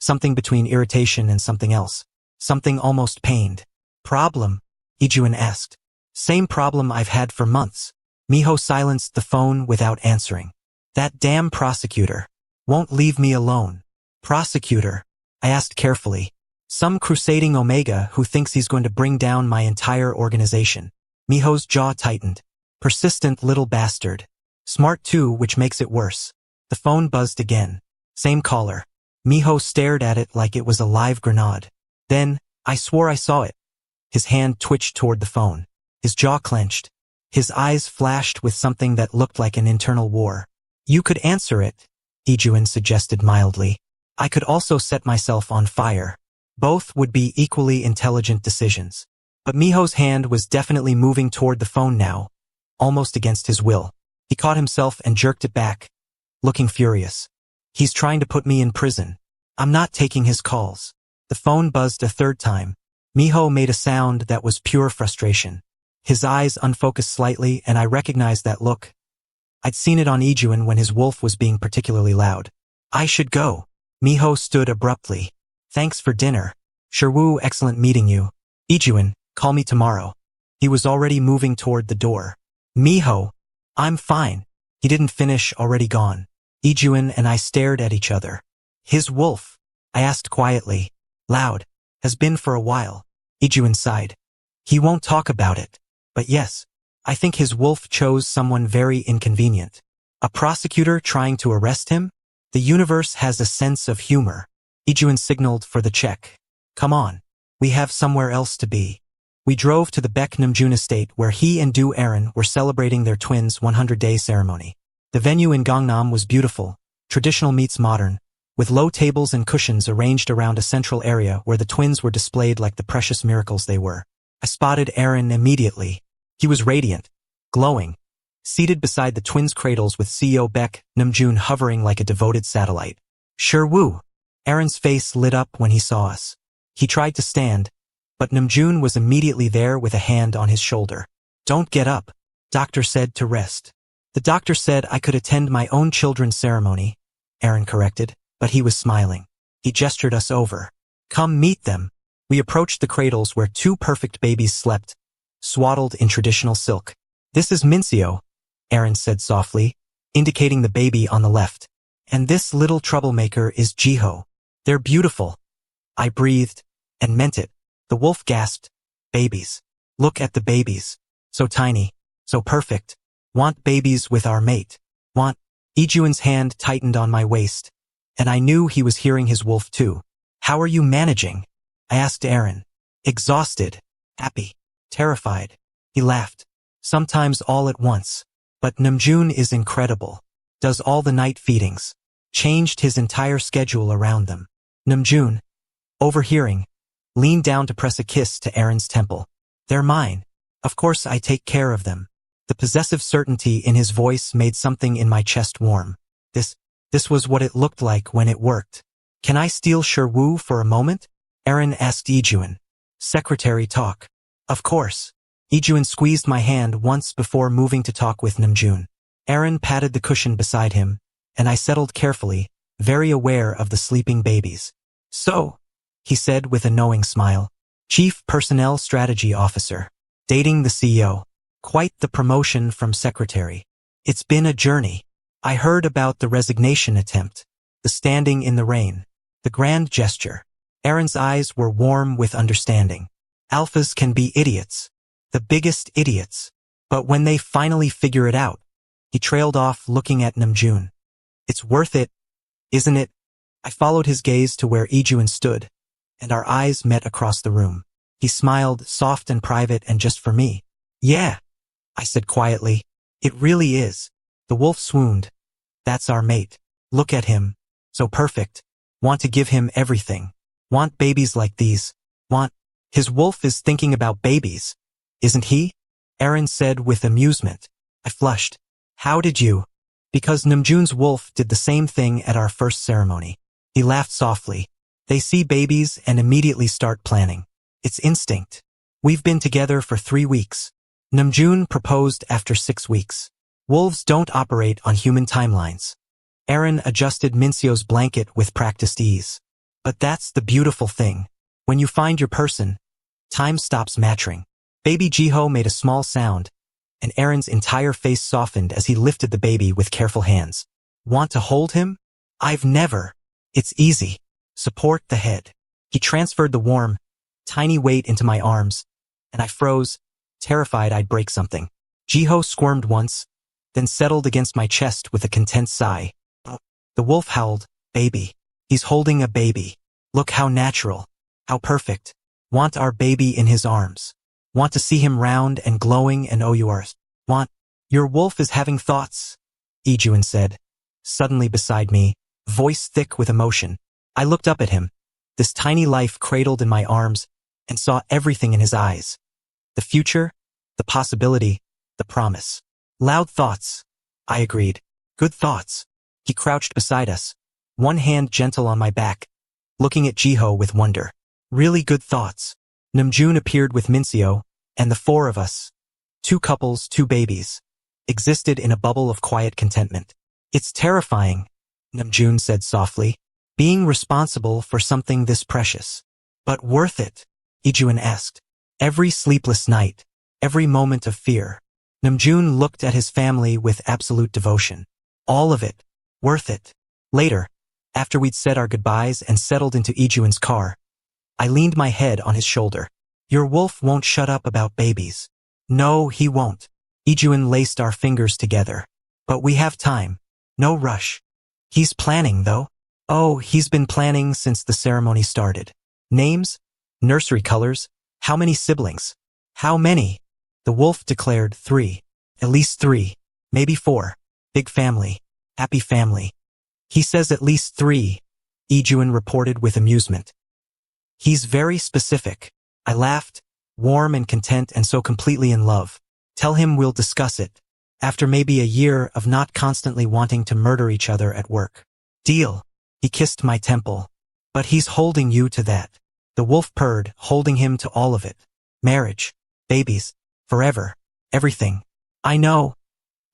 Something between irritation and something else. Something almost pained. Problem? Yi-jun asked. Same problem I've had for months. Miho silenced the phone without answering. That damn prosecutor. Won't leave me alone. Prosecutor? I asked carefully. Some crusading Omega who thinks he's going to bring down my entire organization. Miho's jaw tightened. Persistent little bastard. Smart too, which makes it worse. The phone buzzed again. Same caller. Miho stared at it like it was a live grenade. Then, I swore I saw it. His hand twitched toward the phone. His jaw clenched. His eyes flashed with something that looked like an internal war. You could answer it, Yi-jun suggested mildly. I could also set myself on fire. Both would be equally intelligent decisions. But Miho's hand was definitely moving toward the phone now, almost against his will. He caught himself and jerked it back, looking furious. He's trying to put me in prison. I'm not taking his calls. The phone buzzed a third time. Miho made a sound that was pure frustration. His eyes unfocused slightly, and I recognized that look. I'd seen it on Yi-jun when his wolf was being particularly loud. I should go. Miho stood abruptly. Thanks for dinner. Shi-woo, excellent meeting you. Yi-jun, call me tomorrow. He was already moving toward the door. Miho. I'm fine. He didn't finish, already gone. Yi-jun and I stared at each other. His wolf? I asked quietly. Loud. Has been for a while. Yi-jun sighed. He won't talk about it. But yes, I think his wolf chose someone very inconvenient. A prosecutor trying to arrest him? The universe has a sense of humor. Yi-jun signaled for the check. Come on. We have somewhere else to be. We drove to the Baek Namjoon estate where he and Do Aaron were celebrating their twins' 100-day ceremony. The venue in Gangnam was beautiful, traditional meets modern, with low tables and cushions arranged around a central area where the twins were displayed like the precious miracles they were. I spotted Aaron immediately. He was radiant, glowing, seated beside the twins' cradles with CEO Baek Nam-joon hovering like a devoted satellite. Shi-woo! Aaron's face lit up when he saw us. He tried to stand, but Nam-joon was immediately there with a hand on his shoulder. Don't get up, doctor said to rest. The doctor said I could attend my own children's ceremony, Aaron corrected, but he was smiling. He gestured us over. Come meet them. We approached the cradles where two perfect babies slept, swaddled in traditional silk. This is Mincio, Aaron said softly, indicating the baby on the left. And this little troublemaker is Jiho. They're beautiful. I breathed, and meant it. The wolf gasped. Babies. Look at the babies. So tiny. So perfect. Want babies with our mate. Want. Yi-jun's hand tightened on my waist, and I knew he was hearing his wolf too. How are you managing? I asked Aaron. Exhausted. Happy. Terrified. He laughed. Sometimes all at once. But Nam-joon is incredible. Does all the night feedings. Changed his entire schedule around them. Nam-joon, overhearing, leaned down to press a kiss to Aaron's temple. They're mine. Of course I take care of them. The possessive certainty in his voice made something in my chest warm. This was what it looked like when it worked. Can I steal Shi-woo for a moment? Aaron asked Yi-jun. Secretary talk. Of course. Yi-jun squeezed my hand once before moving to talk with Nam-joon. Aaron patted the cushion beside him, and I settled carefully, very aware of the sleeping babies. So, he said with a knowing smile, Chief Personnel Strategy Officer, dating the CEO. Quite the promotion from secretary. It's been a journey. I heard about the resignation attempt, the standing in the rain, the grand gesture. Aaron's eyes were warm with understanding. Alphas can be idiots, the biggest idiots. But when they finally figure it out, he trailed off looking at Nam-joon. It's worth it, isn't it? I followed his gaze to where Yi-jun stood, and our eyes met across the room. He smiled, soft and private and just for me. Yeah, I said quietly. It really is. The wolf swooned. That's our mate. Look at him. So perfect. Want to give him everything. Want babies like these. Want. His wolf is thinking about babies. Isn't he? Aaron said with amusement. I flushed. How did you? Because Nam-joon's wolf did the same thing at our first ceremony. He laughed softly. They see babies and immediately start planning. It's instinct. We've been together for 3 weeks. Nam-joon proposed after 6 weeks. Wolves don't operate on human timelines. Aaron adjusted Mincio's blanket with practiced ease. But that's the beautiful thing. When you find your person, time stops mattering. Baby Jiho made a small sound, and Aaron's entire face softened as he lifted the baby with careful hands. Want to hold him? I've never. It's easy. Support the head. He transferred the warm, tiny weight into my arms, and I froze, terrified I'd break something. Jiho squirmed once, then settled against my chest with a content sigh. The wolf howled, baby. He's holding a baby. Look how natural. How perfect. Want our baby in his arms. Want to see him round and glowing and yours. Want. Your wolf is having thoughts, Yi-jun said, suddenly beside me, voice thick with emotion. I looked up at him, this tiny life cradled in my arms, and saw everything in his eyes. The future, the possibility, the promise. Loud thoughts. I agreed. Good thoughts. He crouched beside us, one hand gentle on my back, looking at Jiho with wonder. Really good thoughts. Nam-joon appeared with Mincio, and the 4 of us, 2 couples, 2 babies, existed in a bubble of quiet contentment. It's terrifying, Nam-joon said softly, being responsible for something this precious. But worth it, Yi-jun asked. Every sleepless night, every moment of fear. Nam-joon looked at his family with absolute devotion. All of it. Worth it. Later, after we'd said our goodbyes and settled into Yi-jun's car, I leaned my head on his shoulder. Your wolf won't shut up about babies. No, he won't. Yi-jun laced our fingers together. But we have time. No rush. He's planning, though. Oh, he's been planning since the ceremony started. Names? Nursery colors? How many siblings? How many? The wolf declared 3. At least 3. Maybe 4. Big family. Happy family. He says at least 3. Yi-jun reported with amusement. He's very specific. I laughed, warm and content and so completely in love. Tell him we'll discuss it. After maybe a year of not constantly wanting to murder each other at work. Deal. He kissed my temple. But he's holding you to that. The wolf purred, holding him to all of it. Marriage. Babies. Forever. Everything. I know.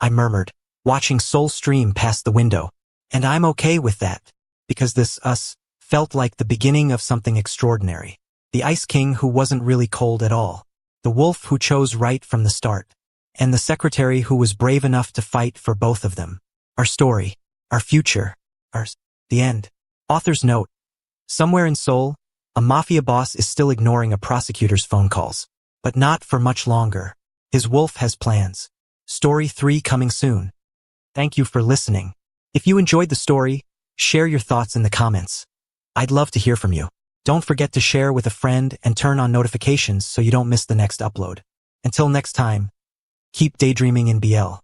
I murmured, watching Soul stream past the window. And I'm okay with that. Because this us felt like the beginning of something extraordinary. The Ice King who wasn't really cold at all. The wolf who chose right from the start. And the secretary who was brave enough to fight for both of them. Our story. Our future. The end. Author's note. Somewhere in Seoul, a mafia boss is still ignoring a prosecutor's phone calls. But not for much longer. His wolf has plans. Story 3 coming soon. Thank you for listening. If you enjoyed the story, share your thoughts in the comments. I'd love to hear from you. Don't forget to share with a friend and turn on notifications so you don't miss the next upload. Until next time, keep daydreaming in BL.